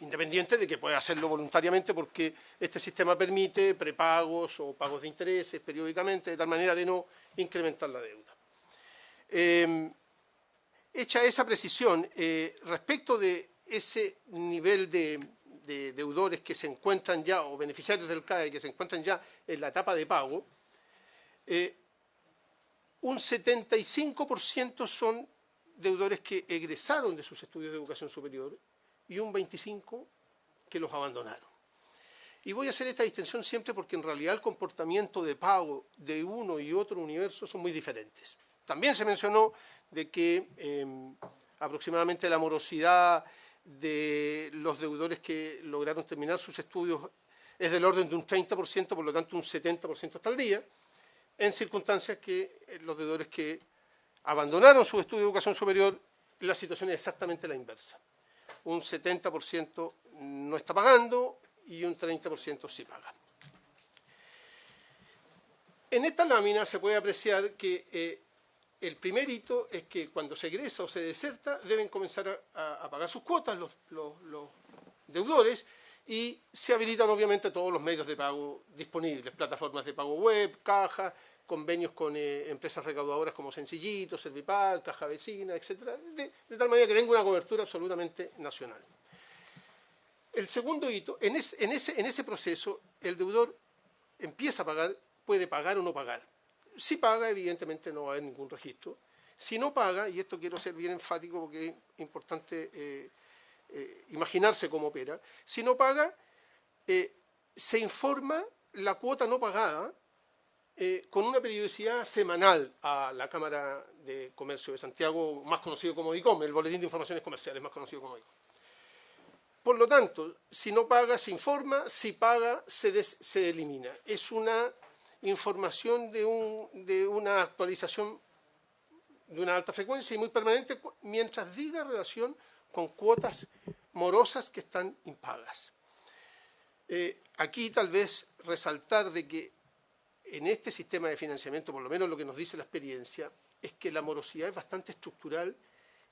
independiente de que pueda hacerlo voluntariamente porque este sistema permite prepagos o pagos de intereses periódicamente, de tal manera de no incrementar la deuda. Hecha esa precisión, respecto de ese nivel de deudores que se encuentran ya, o beneficiarios del CAE que se encuentran ya en la etapa de pago, un 75% son deudores que egresaron de sus estudios de educación superior y un 25% que los abandonaron. Y voy a hacer esta distinción siempre porque en realidad el comportamiento de pago de uno y otro universo son muy diferentes. También se mencionó de que aproximadamente la morosidad de los deudores que lograron terminar sus estudios es del orden de un 30%, por lo tanto un 70% hasta el día, en circunstancias que los deudores que abandonaron su estudio de educación superior, la situación es exactamente la inversa. Un 70% no está pagando y un 30% sí paga. En esta lámina se puede apreciar que el primer hito es que cuando se egresa o se deserta deben comenzar a pagar sus cuotas los deudores y se habilitan obviamente todos los medios de pago disponibles, plataformas de pago web, cajas, convenios con empresas recaudadoras como Sencillito, Servipal, Caja Vecina, etc., de tal manera que tenga una cobertura absolutamente nacional. El segundo hito, en ese proceso, el deudor empieza a pagar, puede pagar o no pagar. Si paga, evidentemente no va a haber ningún registro. Si no paga, y esto quiero ser bien enfático porque es importante imaginarse cómo opera, si no paga, se informa la cuota no pagada con una periodicidad semanal a la Cámara de Comercio de Santiago, más conocido como DICOM, el Boletín de Informaciones Comerciales, más conocido como DICOM. Por lo tanto, si no paga, se informa, si paga, se elimina. Es una información de una actualización de una alta frecuencia y muy permanente mientras diga relación con cuotas morosas que están impagas. Aquí tal vez resaltar de que en este sistema de financiamiento, por lo menos lo que nos dice la experiencia, es que la morosidad es bastante estructural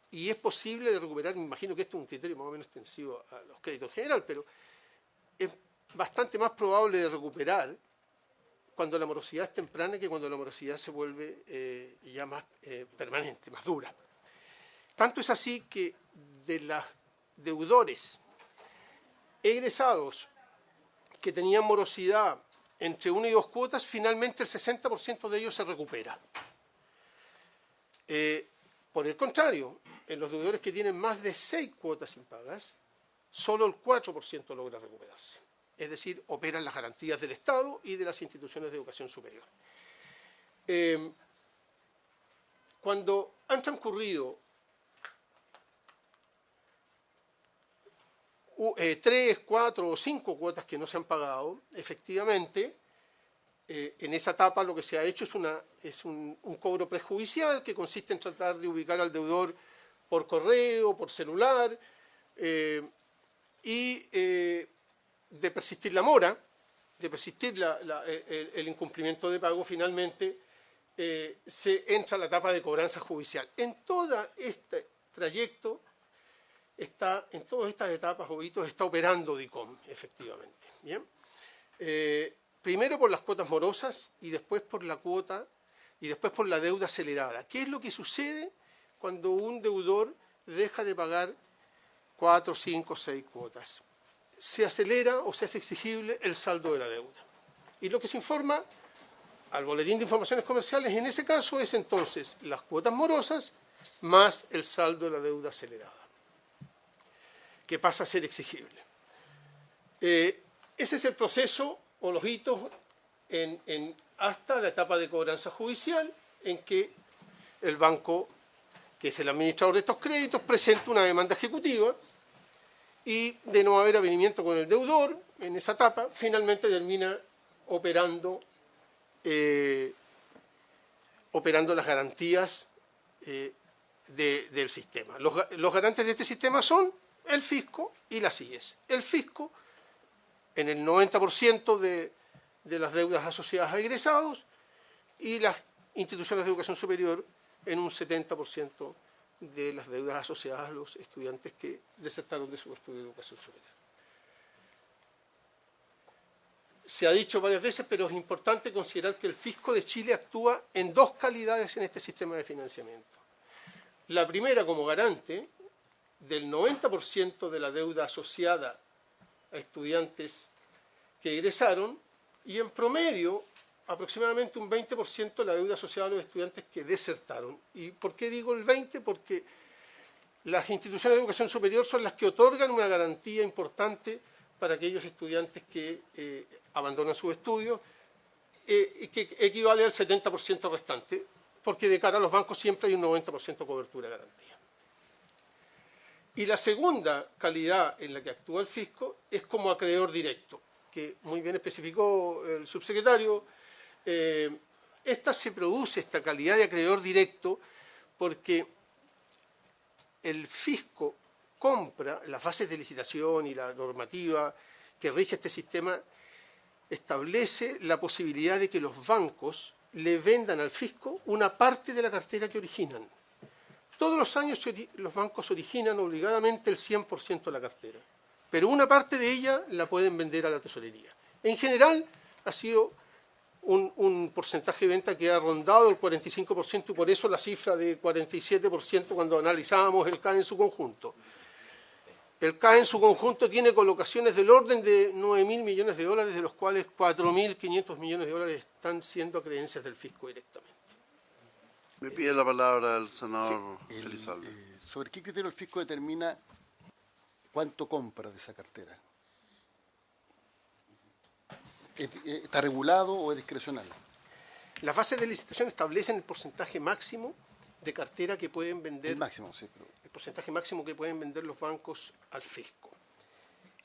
y es posible de recuperar. Me imagino que esto es un criterio más o menos extensivo a los créditos en general, pero es bastante más probable de recuperar cuando la morosidad es temprana que cuando la morosidad se vuelve ya más permanente, más dura. Tanto es así que de los deudores egresados que tenían morosidad entre 1 y 2 cuotas, finalmente el 60% de ellos se recupera. Por el contrario, en los deudores que tienen más de 6 cuotas impagas, solo el 4% logra recuperarse. Es decir, operan las garantías del Estado y de las instituciones de educación superior. Cuando han transcurrido 3, 4 o 5 cuotas que no se han pagado, efectivamente, en esa etapa lo que se ha hecho es un cobro prejudicial que consiste en tratar de ubicar al deudor por correo, por celular, y de persistir la mora, de persistir el incumplimiento de pago, finalmente se entra a la etapa de cobranza judicial. En todo este trayecto, en todas estas etapas o hitos, está operando DICOM, efectivamente. ¿Bien? Primero por las cuotas morosas y después por la cuota y después por la deuda acelerada. ¿Qué es lo que sucede cuando un deudor deja de pagar 4, 5, 6 cuotas? Se acelera o se hace exigible el saldo de la deuda. Y lo que se informa al Boletín de Informaciones Comerciales en ese caso es entonces las cuotas morosas más el saldo de la deuda acelerada, que pasa a ser exigible. Ese es el proceso o los hitos hasta la etapa de cobranza judicial, en que el banco, que es el administrador de estos créditos, presenta una demanda ejecutiva y, de no haber avenimiento con el deudor en esa etapa, finalmente termina operando operando las garantías del sistema. Los garantes de este sistema son el fisco y las IES. El fisco en el 90% de las deudas asociadas a egresados y las instituciones de educación superior en un 70% de las deudas asociadas a los estudiantes que desertaron de su estudio de educación superior. Se ha dicho varias veces, pero es importante considerar que el Fisco de Chile actúa en dos calidades en este sistema de financiamiento. La primera como garante del 90% de la deuda asociada a estudiantes que egresaron y en promedio aproximadamente un 20% de la deuda asociada a los estudiantes que desertaron. ¿Y por qué digo el 20%? Porque las instituciones de educación superior son las que otorgan una garantía importante para aquellos estudiantes que abandonan sus estudios, que equivale al 70% restante, porque de cara a los bancos siempre hay un 90% de cobertura de garantía. Y la segunda calidad en la que actúa el fisco es como acreedor directo, que muy bien especificó el subsecretario. Esta calidad de acreedor directo, porque el fisco compra las bases de licitación y la normativa que rige este sistema, establece la posibilidad de que los bancos le vendan al fisco una parte de la cartera que originan. Todos los años los bancos originan obligadamente el 100% de la cartera, pero una parte de ella la pueden vender a la tesorería. En general ha sido un porcentaje de venta que ha rondado el 45% y por eso la cifra de 47% cuando analizábamos el CAE en su conjunto. El CAE en su conjunto tiene colocaciones del orden de 9.000 millones de dólares, de los cuales 4.500 millones de dólares están siendo creencias del fisco directamente. Me pide la palabra el senador Elizalde. ¿Sobre qué criterio el fisco determina cuánto compra de esa cartera? ¿Está regulado o es discrecional? Las bases de licitación establecen el porcentaje máximo de cartera que pueden vender. El máximo, sí. Pero... el porcentaje máximo que pueden vender los bancos al fisco.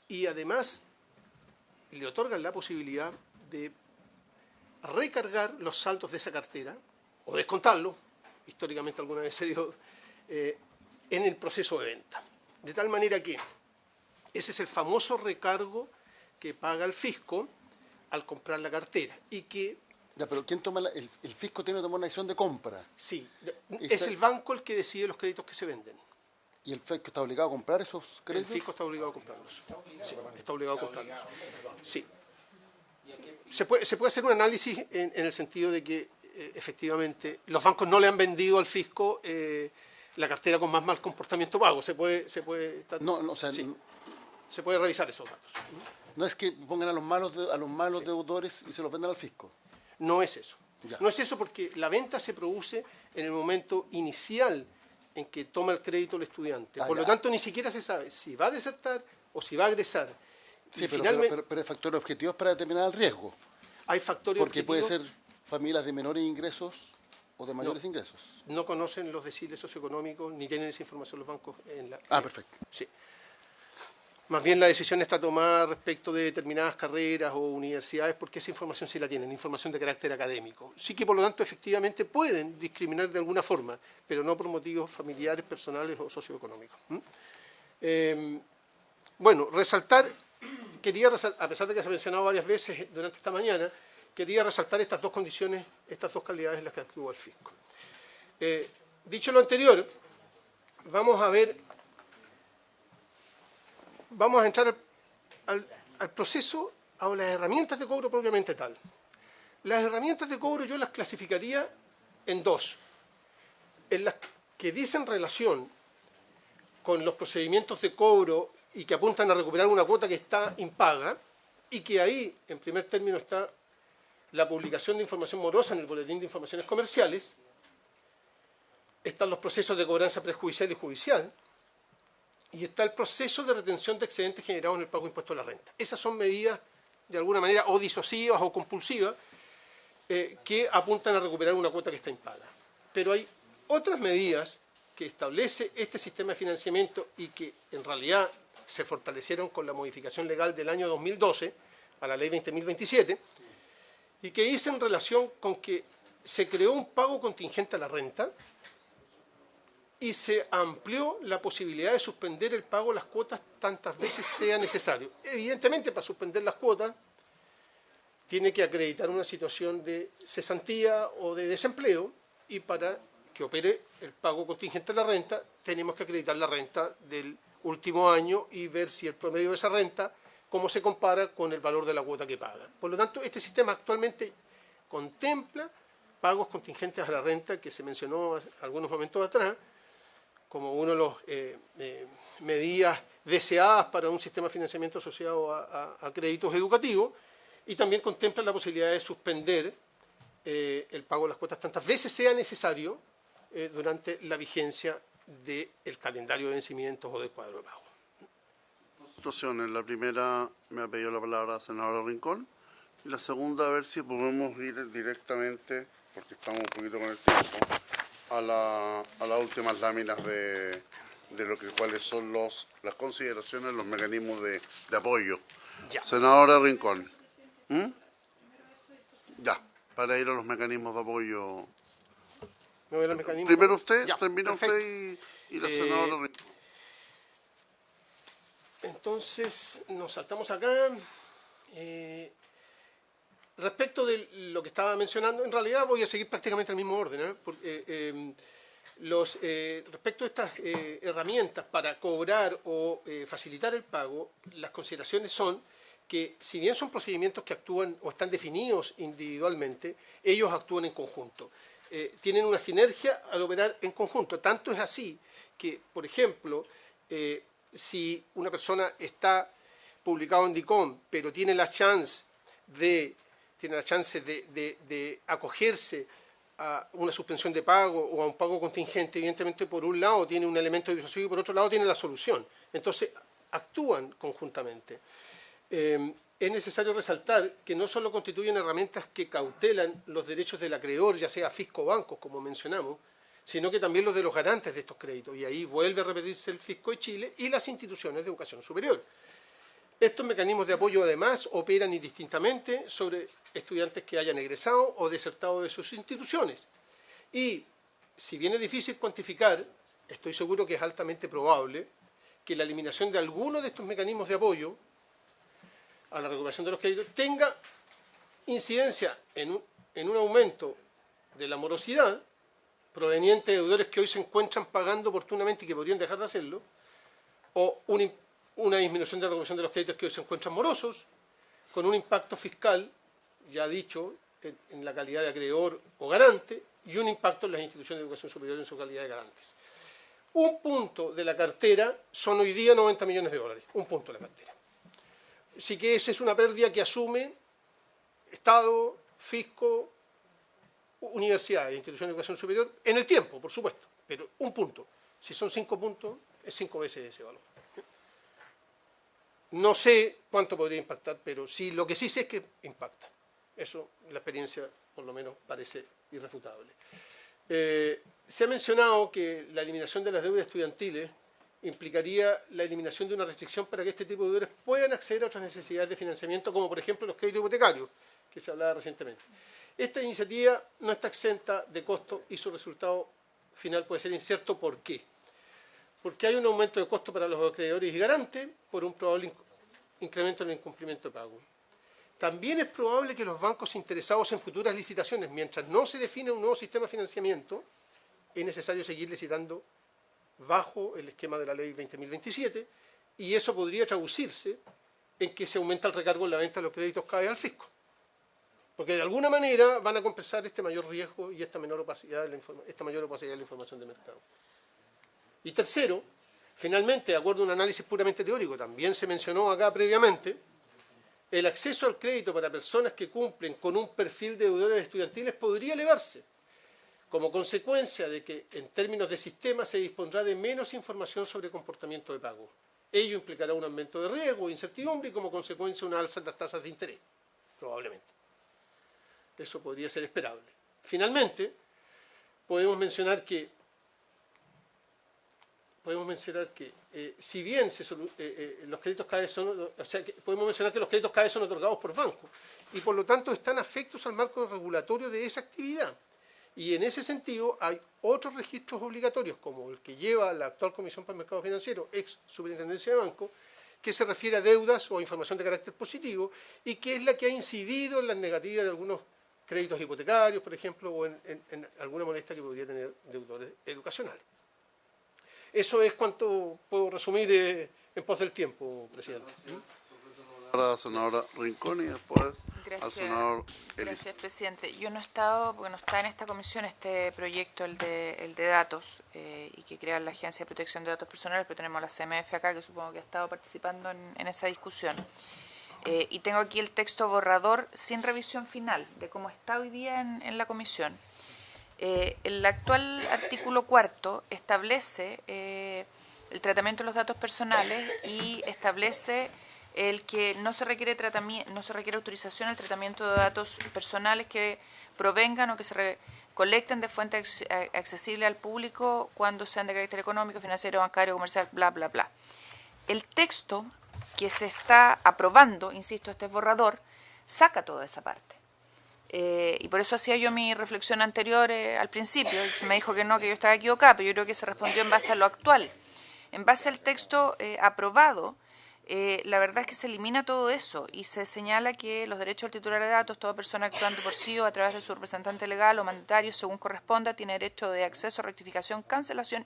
Y además le otorgan la posibilidad de recargar los saldos de esa cartera o descontarlo, históricamente alguna vez se dio, en el proceso de venta. De tal manera que ese es el famoso recargo que paga el fisco al comprar la cartera y que... Ya, pero ¿quién toma el fisco tiene que tomar una decisión de compra? Sí, es el banco el que decide los créditos que se venden. ¿Y el fisco está obligado a comprar esos créditos? El fisco está obligado a comprarlos. Sí, está obligado a comprarlos. Sí. Se puede hacer un análisis en el sentido de que efectivamente los bancos no le han vendido al fisco la cartera con más mal comportamiento pago. Se puede revisar esos datos. No es que pongan a los malos deudores y se los vendan al fisco. No es eso. Ya. No es eso porque la venta se produce en el momento inicial en que toma el crédito el estudiante. Por lo tanto, ni siquiera se sabe si va a desertar o si va a egresar. Sí, pero hay factores objetivos para determinar el riesgo. Hay factores porque objetivos. Puede ser familias de menores ingresos o de mayores ingresos. No conocen los deciles socioeconómicos ni tienen esa información los bancos. Perfecto. Sí. Más bien la decisión está tomada respecto de determinadas carreras o universidades porque esa información sí la tienen, información de carácter académico. Sí que por lo tanto efectivamente pueden discriminar de alguna forma, pero no por motivos familiares, personales o socioeconómicos. Bueno, quería resaltar, a pesar de que se ha mencionado varias veces durante esta mañana, quería resaltar estas dos condiciones, estas dos calidades en las que actúa el fisco. Dicho lo anterior, vamos a entrar al proceso, a las herramientas de cobro propiamente tal. Las herramientas de cobro yo las clasificaría en dos. En las que dicen relación con los procedimientos de cobro y que apuntan a recuperar una cuota que está impaga, y que ahí, en primer término, está la publicación de información morosa en el Boletín de Informaciones Comerciales, están los procesos de cobranza prejudicial y judicial, y está el proceso de retención de excedentes generados en el pago de impuesto a la renta. Esas son medidas, de alguna manera, o disuasivas o compulsivas, que apuntan a recuperar una cuota que está impaga. Pero hay otras medidas que establece este sistema de financiamiento y que, en realidad, se fortalecieron con la modificación legal del año 2012 a la Ley 20.027, y que dicen relación con que se creó un pago contingente a la renta y se amplió la posibilidad de suspender el pago de las cuotas tantas veces sea necesario. Evidentemente, para suspender las cuotas, tiene que acreditar una situación de cesantía o de desempleo, y para que opere el pago contingente a la renta, tenemos que acreditar la renta del último año y ver si el promedio de esa renta, cómo se compara con el valor de la cuota que paga. Por lo tanto, este sistema actualmente contempla pagos contingentes a la renta, que se mencionó algunos momentos atrás, como una de las medidas deseadas para un sistema de financiamiento asociado a créditos educativos, y también contempla la posibilidad de suspender el pago de las cuotas tantas veces sea necesario durante la vigencia del calendario de vencimientos o del cuadro de pago. Situaciones. La primera me ha pedido la palabra la senadora Rincón, y la segunda a ver si podemos ir directamente, porque estamos un poquito con el tiempo, a las últimas láminas de cuáles son las consideraciones, los mecanismos de apoyo. Ya. Senadora Rincón. Ya, para ir a los mecanismos de apoyo. ¿Me voy a los mecanismos? Primero usted, Ya, termina perfecto. usted y la senadora Rincón. Entonces, nos saltamos acá. Respecto de lo que estaba mencionando, en realidad voy a seguir prácticamente el mismo orden, porque, respecto a estas herramientas para cobrar o facilitar el pago, las consideraciones son que, si bien son procedimientos que actúan o están definidos individualmente, ellos actúan en conjunto. Tienen una sinergia al operar en conjunto. Tanto es así que, por ejemplo, si una persona está publicado en DICOM, pero tiene la chance de acogerse a una suspensión de pago o a un pago contingente, evidentemente por un lado tiene un elemento disuasivo y por otro lado tiene la solución. Entonces actúan conjuntamente. Es necesario resaltar que no solo constituyen herramientas que cautelan los derechos del acreedor, ya sea fisco o bancos, como mencionamos, sino que también los de los garantes de estos créditos. Y ahí vuelve a repetirse el Fisco de Chile y las instituciones de educación superior. Estos mecanismos de apoyo, además, operan indistintamente sobre estudiantes que hayan egresado o desertado de sus instituciones. Y, si bien es difícil cuantificar, estoy seguro que es altamente probable que la eliminación de alguno de estos mecanismos de apoyo a la recuperación de los créditos tenga incidencia en un aumento de la morosidad proveniente de deudores que hoy se encuentran pagando oportunamente y que podrían dejar de hacerlo, o una disminución de la recuperación de los créditos que hoy se encuentran morosos, con un impacto fiscal, ya dicho, en la calidad de acreedor o garante, y un impacto en las instituciones de educación superior en su calidad de garantes. Un punto de la cartera son hoy día 90 millones de dólares, un punto de la cartera. Así que esa es una pérdida que asume Estado, Fisco, universidades e instituciones de educación superior en el tiempo, por supuesto, pero un punto. Si son 5 puntos, es 5 veces ese valor. No sé cuánto podría impactar, pero sí, lo que sí sé es que impacta. Eso, la experiencia, por lo menos, parece irrefutable. Se ha mencionado que la eliminación de las deudas estudiantiles implicaría la eliminación de una restricción para que este tipo de deudores puedan acceder a otras necesidades de financiamiento, como por ejemplo los créditos hipotecarios, que se hablaba recientemente. Esta iniciativa no está exenta de costo y su resultado final puede ser incierto. ¿Por qué? Porque hay un aumento de costo para los acreedores y garantes por un probable incremento en el incumplimiento de pago. También es probable que los bancos interesados en futuras licitaciones, mientras no se define un nuevo sistema de financiamiento, es necesario seguir licitando bajo el esquema de la ley 20.027, y eso podría traducirse en que se aumenta el recargo en la venta de los créditos cada vez al fisco. Porque de alguna manera van a compensar este mayor riesgo y esta mayor opacidad de la información de mercado. Y tercero, finalmente, de acuerdo a un análisis puramente teórico, también se mencionó acá previamente, el acceso al crédito para personas que cumplen con un perfil de deudores estudiantiles podría elevarse, como consecuencia de que, en términos de sistema, se dispondrá de menos información sobre comportamiento de pago. Ello implicará un aumento de riesgo e incertidumbre y, como consecuencia, una alza en las tasas de interés, probablemente. Eso podría ser esperable. Finalmente, podemos mencionar que si bien los créditos cada vez son, podemos mencionar que los créditos cada vez son otorgados por bancos y por lo tanto están afectos al marco regulatorio de esa actividad. Y en ese sentido hay otros registros obligatorios, como el que lleva la actual Comisión para el Mercado Financiero, ex Superintendencia de Banco, que se refiere a deudas o a información de carácter positivo, y que es la que ha incidido en las negativas de algunos créditos hipotecarios, por ejemplo, o en alguna molestia que podría tener deudores educacionales. Eso es cuanto puedo resumir en pos del tiempo, presidente. Ahora la senadora Rincón y después al senador Elisa. Gracias, presidente. Yo no he estado, porque no está en esta comisión este proyecto, el de datos, y que crea la Agencia de Protección de Datos Personales, pero tenemos la CMF acá, que supongo que ha estado participando en esa discusión. Y tengo aquí el texto borrador sin revisión final de cómo está hoy día en la comisión. El actual artículo 4 establece el tratamiento de los datos personales y establece el que no se requiere autorización al tratamiento de datos personales que provengan o que se recolecten de fuentes accesibles al público cuando sean de carácter económico, financiero, bancario, comercial, bla, bla, bla. El texto que se está aprobando, insisto, este borrador, saca toda esa parte. Y por eso hacía yo mi reflexión anterior al principio, y se me dijo que no, que yo estaba equivocada, pero yo creo que se respondió en base a lo actual. En base al texto aprobado, la verdad es que se elimina todo eso y se señala que los derechos del titular de datos, toda persona actuando por sí o a través de su representante legal o mandatario, según corresponda, tiene derecho de acceso, rectificación, cancelación,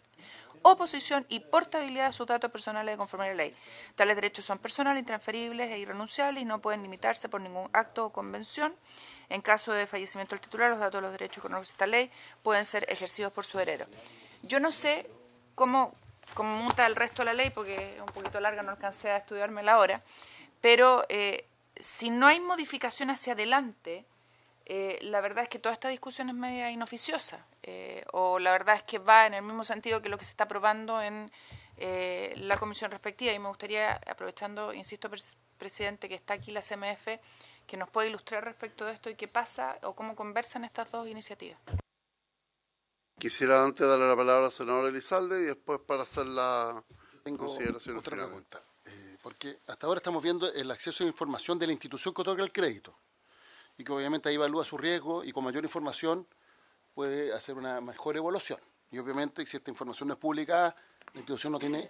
oposición y portabilidad de sus datos personales de conformidad a la ley. Tales derechos son personales, intransferibles e irrenunciables y no pueden limitarse por ningún acto o convención. En caso de fallecimiento del titular, los datos de los derechos que reconoce esta ley pueden ser ejercidos por su heredero. Yo no sé cómo muta el resto de la ley, porque es un poquito larga, no alcancé a estudiármela ahora, pero si no hay modificación hacia adelante, la verdad es que toda esta discusión es media inoficiosa, o la verdad es que va en el mismo sentido que lo que se está aprobando en la comisión respectiva, y me gustaría, aprovechando, insisto, presidente, que está aquí la CMF, que nos pueda ilustrar respecto de esto y qué pasa o cómo conversan estas dos iniciativas. Quisiera antes darle la palabra al senador Elizalde y después para hacer la consideración otra final. pregunta, porque hasta ahora estamos viendo el acceso a información de la institución que otorga el crédito y que obviamente ahí evalúa su riesgo y con mayor información puede hacer una mejor evaluación. Y obviamente si esta información no es publicada, la institución no tiene,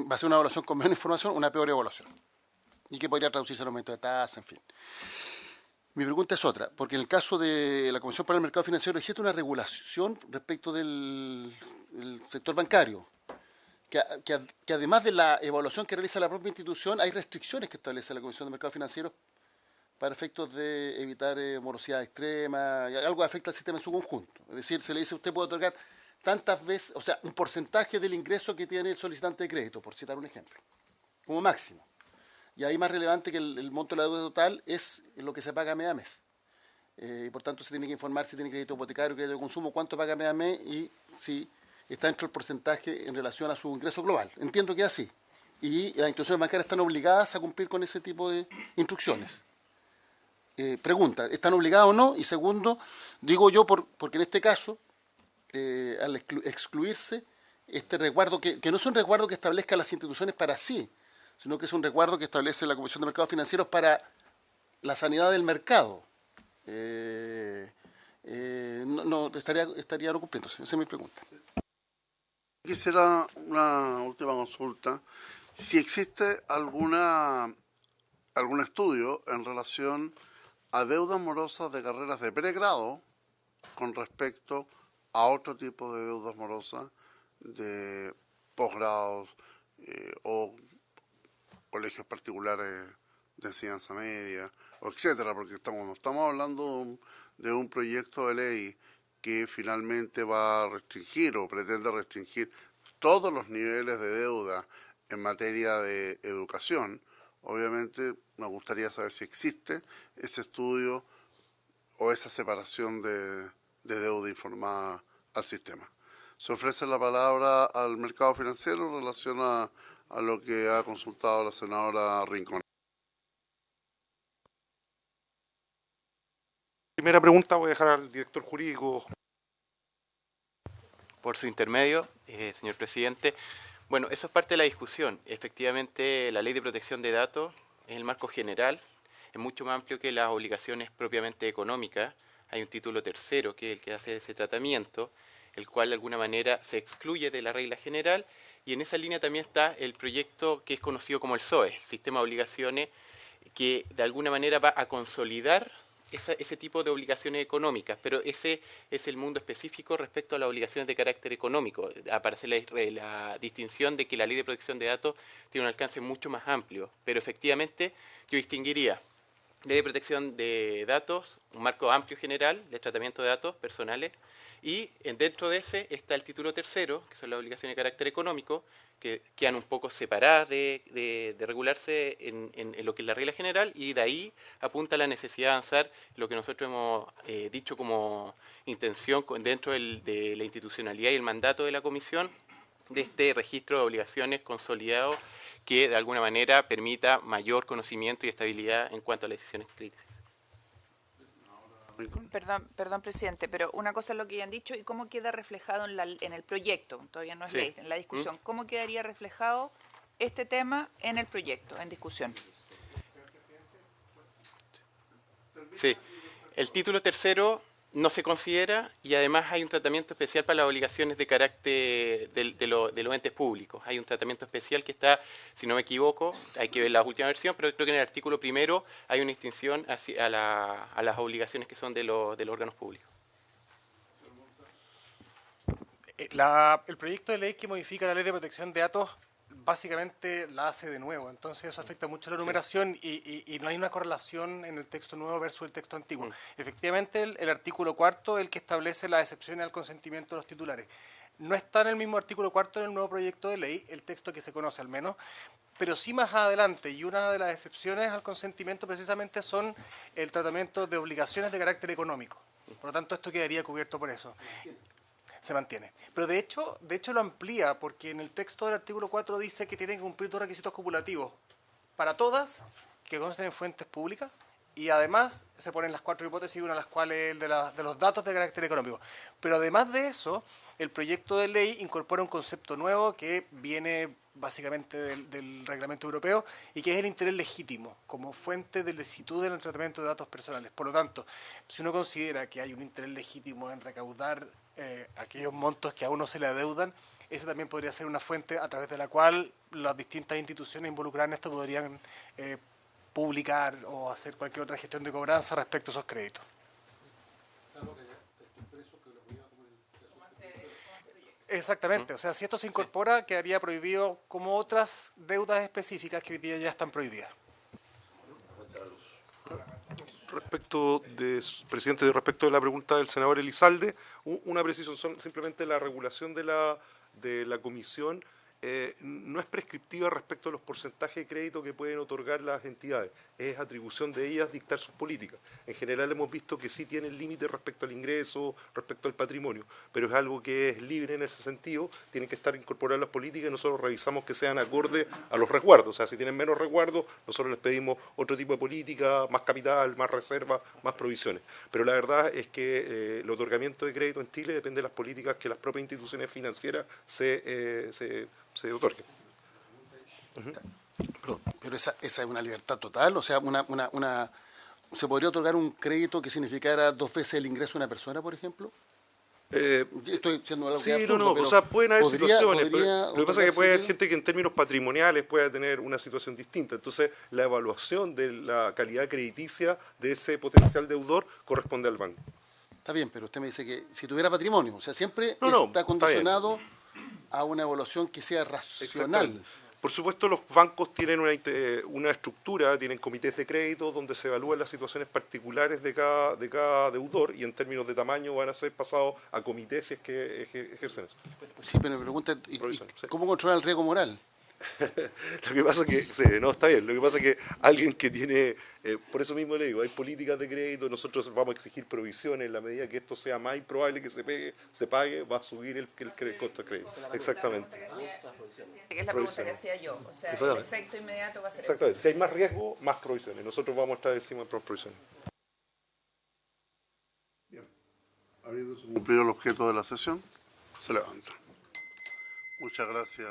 va a ser una evaluación con menos información, una peor evaluación. Y que podría traducirse en aumento de tasa, en fin. Mi pregunta es otra, porque en el caso de la Comisión para el Mercado Financiero existe una regulación respecto del sector bancario, que además de la evaluación que realiza la propia institución, hay restricciones que establece la Comisión de Mercado Financiero para efectos de evitar morosidad extrema, y algo que afecta al sistema en su conjunto. Es decir, se le dice usted puede otorgar tantas veces, o sea, un porcentaje del ingreso que tiene el solicitante de crédito, por citar un ejemplo, como máximo. Y ahí más relevante que el monto de la deuda total es lo que se paga mes a mes. Por tanto, se tiene que informar si tiene crédito hipotecario, crédito de consumo, cuánto paga mes a mes y si está dentro del porcentaje en relación a su ingreso global. Entiendo que es así. Y las instituciones bancarias están obligadas a cumplir con ese tipo de instrucciones. Pregunta, ¿están obligadas o no? Y segundo, digo yo porque en este caso, al excluirse este resguardo, que no es un resguardo que establezcan las instituciones para sí, sino que es un resguardo que establece la Comisión de Mercados Financieros para la sanidad del mercado. Estaría no cumpliéndose. Esa es mi pregunta. Quisiera una última consulta. Si existe algún estudio en relación a deudas morosas de carreras de pregrado con respecto a otro tipo de deudas morosas de posgrados o colegios particulares de enseñanza media, o etcétera, porque estamos hablando de un proyecto de ley que finalmente va a restringir o pretende restringir todos los niveles de deuda en materia de educación. Obviamente me gustaría saber si existe ese estudio o esa separación de deuda informada al sistema. Se ofrece la palabra al mercado financiero en relación a lo que ha consultado la senadora Rincón. Primera pregunta voy a dejar al director jurídico. Por su intermedio, señor presidente. Bueno, eso es parte de la discusión. Efectivamente, la Ley de Protección de Datos es el marco general, es mucho más amplio que las obligaciones propiamente económicas. hay un título tercero, que es el que hace ese tratamiento, el cual de alguna manera se excluye de la regla general, y en esa línea también está el proyecto que es conocido como el SOE, el Sistema de Obligaciones, que de alguna manera va a consolidar ese tipo de obligaciones económicas, pero ese es el mundo específico respecto a las obligaciones de carácter económico. Aparece la distinción de que la Ley de Protección de Datos tiene un alcance mucho más amplio, pero efectivamente yo distinguiría Ley de Protección de Datos, un marco amplio general de tratamiento de datos personales, y dentro de ese está el título tercero, que son las obligaciones de carácter económico, que quedan un poco separadas de regularse en lo que es la regla general, y de ahí apunta la necesidad de avanzar lo que nosotros hemos dicho como intención dentro de la institucionalidad y el mandato de la Comisión, de este registro de obligaciones consolidado que de alguna manera permita mayor conocimiento y estabilidad en cuanto a las decisiones críticas. Perdón, presidente, pero una cosa es lo que ya han dicho y cómo queda reflejado en el proyecto, todavía no es ley, en la discusión. ¿Cómo quedaría reflejado este tema en el proyecto, en discusión? Sí, el título tercero no se considera y además hay un tratamiento especial para las obligaciones de carácter de los entes públicos. Hay un tratamiento especial que está, si no me equivoco, hay que ver la última versión, pero creo que en el artículo primero hay una distinción a las obligaciones que son de los órganos públicos. El proyecto de ley que modifica la Ley de Protección de Datos básicamente la hace de nuevo, entonces eso afecta mucho la numeración y no hay una correlación en el texto nuevo versus el texto antiguo. Efectivamente, el artículo cuarto es el que establece las excepciones al consentimiento de los titulares. No está en el mismo artículo cuarto en el nuevo proyecto de ley, el texto que se conoce al menos, pero sí más adelante, y una de las excepciones al consentimiento precisamente son el tratamiento de obligaciones de carácter económico. Por lo tanto, esto quedaría cubierto por eso. Se mantiene. Pero de hecho lo amplía, porque en el texto del artículo 4 dice que tienen que cumplir dos requisitos copulativos para todas, que consten en fuentes públicas, y además se ponen las 4 hipótesis, una de las cuales el de los datos de carácter económico. Pero además de eso, el proyecto de ley incorpora un concepto nuevo que viene básicamente del reglamento europeo y que es el interés legítimo como fuente de licitud en el tratamiento de datos personales. Por lo tanto, si uno considera que hay un interés legítimo en recaudar aquellos montos que a uno se le adeudan, esa también podría ser una fuente a través de la cual las distintas instituciones involucradas en esto podrían publicar o hacer cualquier otra gestión de cobranza respecto a esos créditos. Exactamente, o sea, si esto se incorpora, quedaría prohibido como otras deudas específicas que hoy día ya están prohibidas. Presidente, respecto de la pregunta del senador Elizalde, una precisión, simplemente la regulación de la comisión no es prescriptiva respecto a los porcentajes de crédito que pueden otorgar las entidades, es atribución de ellas dictar sus políticas. En general hemos visto que sí tienen límites respecto al ingreso, respecto al patrimonio, pero es algo que es libre en ese sentido, tienen que estar incorporadas las políticas y nosotros revisamos que sean acorde a los resguardos, o sea, si tienen menos resguardos, nosotros les pedimos otro tipo de política, más capital, más reserva, más provisiones. Pero la verdad es que el otorgamiento de crédito en Chile depende de las políticas que las propias instituciones financieras se otorguen. Pero esa es una libertad total, o sea, ¿se podría otorgar un crédito que significara 2 veces el ingreso de una persona, por ejemplo? Estoy siendo algo que absurdo, o sea, pueden haber situaciones, lo que pasa es que puede haber otorgarse gente que en términos patrimoniales pueda tener una situación distinta, entonces la evaluación de la calidad crediticia de ese potencial deudor corresponde al banco. Está bien, pero usted me dice que si tuviera patrimonio, o sea, siempre está condicionado a una evaluación que sea racional. Por supuesto, los bancos tienen una estructura, tienen comités de crédito donde se evalúan las situaciones particulares de cada deudor y en términos de tamaño van a ser pasados a comités si es que ejercen eso. Sí, pero me pregunta, ¿cómo controlar el riesgo moral? Lo que pasa es que, no, está bien, lo que pasa es que alguien que tiene, por eso mismo le digo, hay políticas de crédito, nosotros vamos a exigir provisiones, en la medida que esto sea más improbable que se pague, va a subir el costo de crédito. Exactamente. Es la pregunta que hacía yo, o sea, el efecto inmediato va a ser exactamente. Si hay más riesgo, más provisiones, nosotros vamos a estar encima de provisiones. Bien, habiendo cumplido el objeto de la sesión, se levanta. Muchas gracias.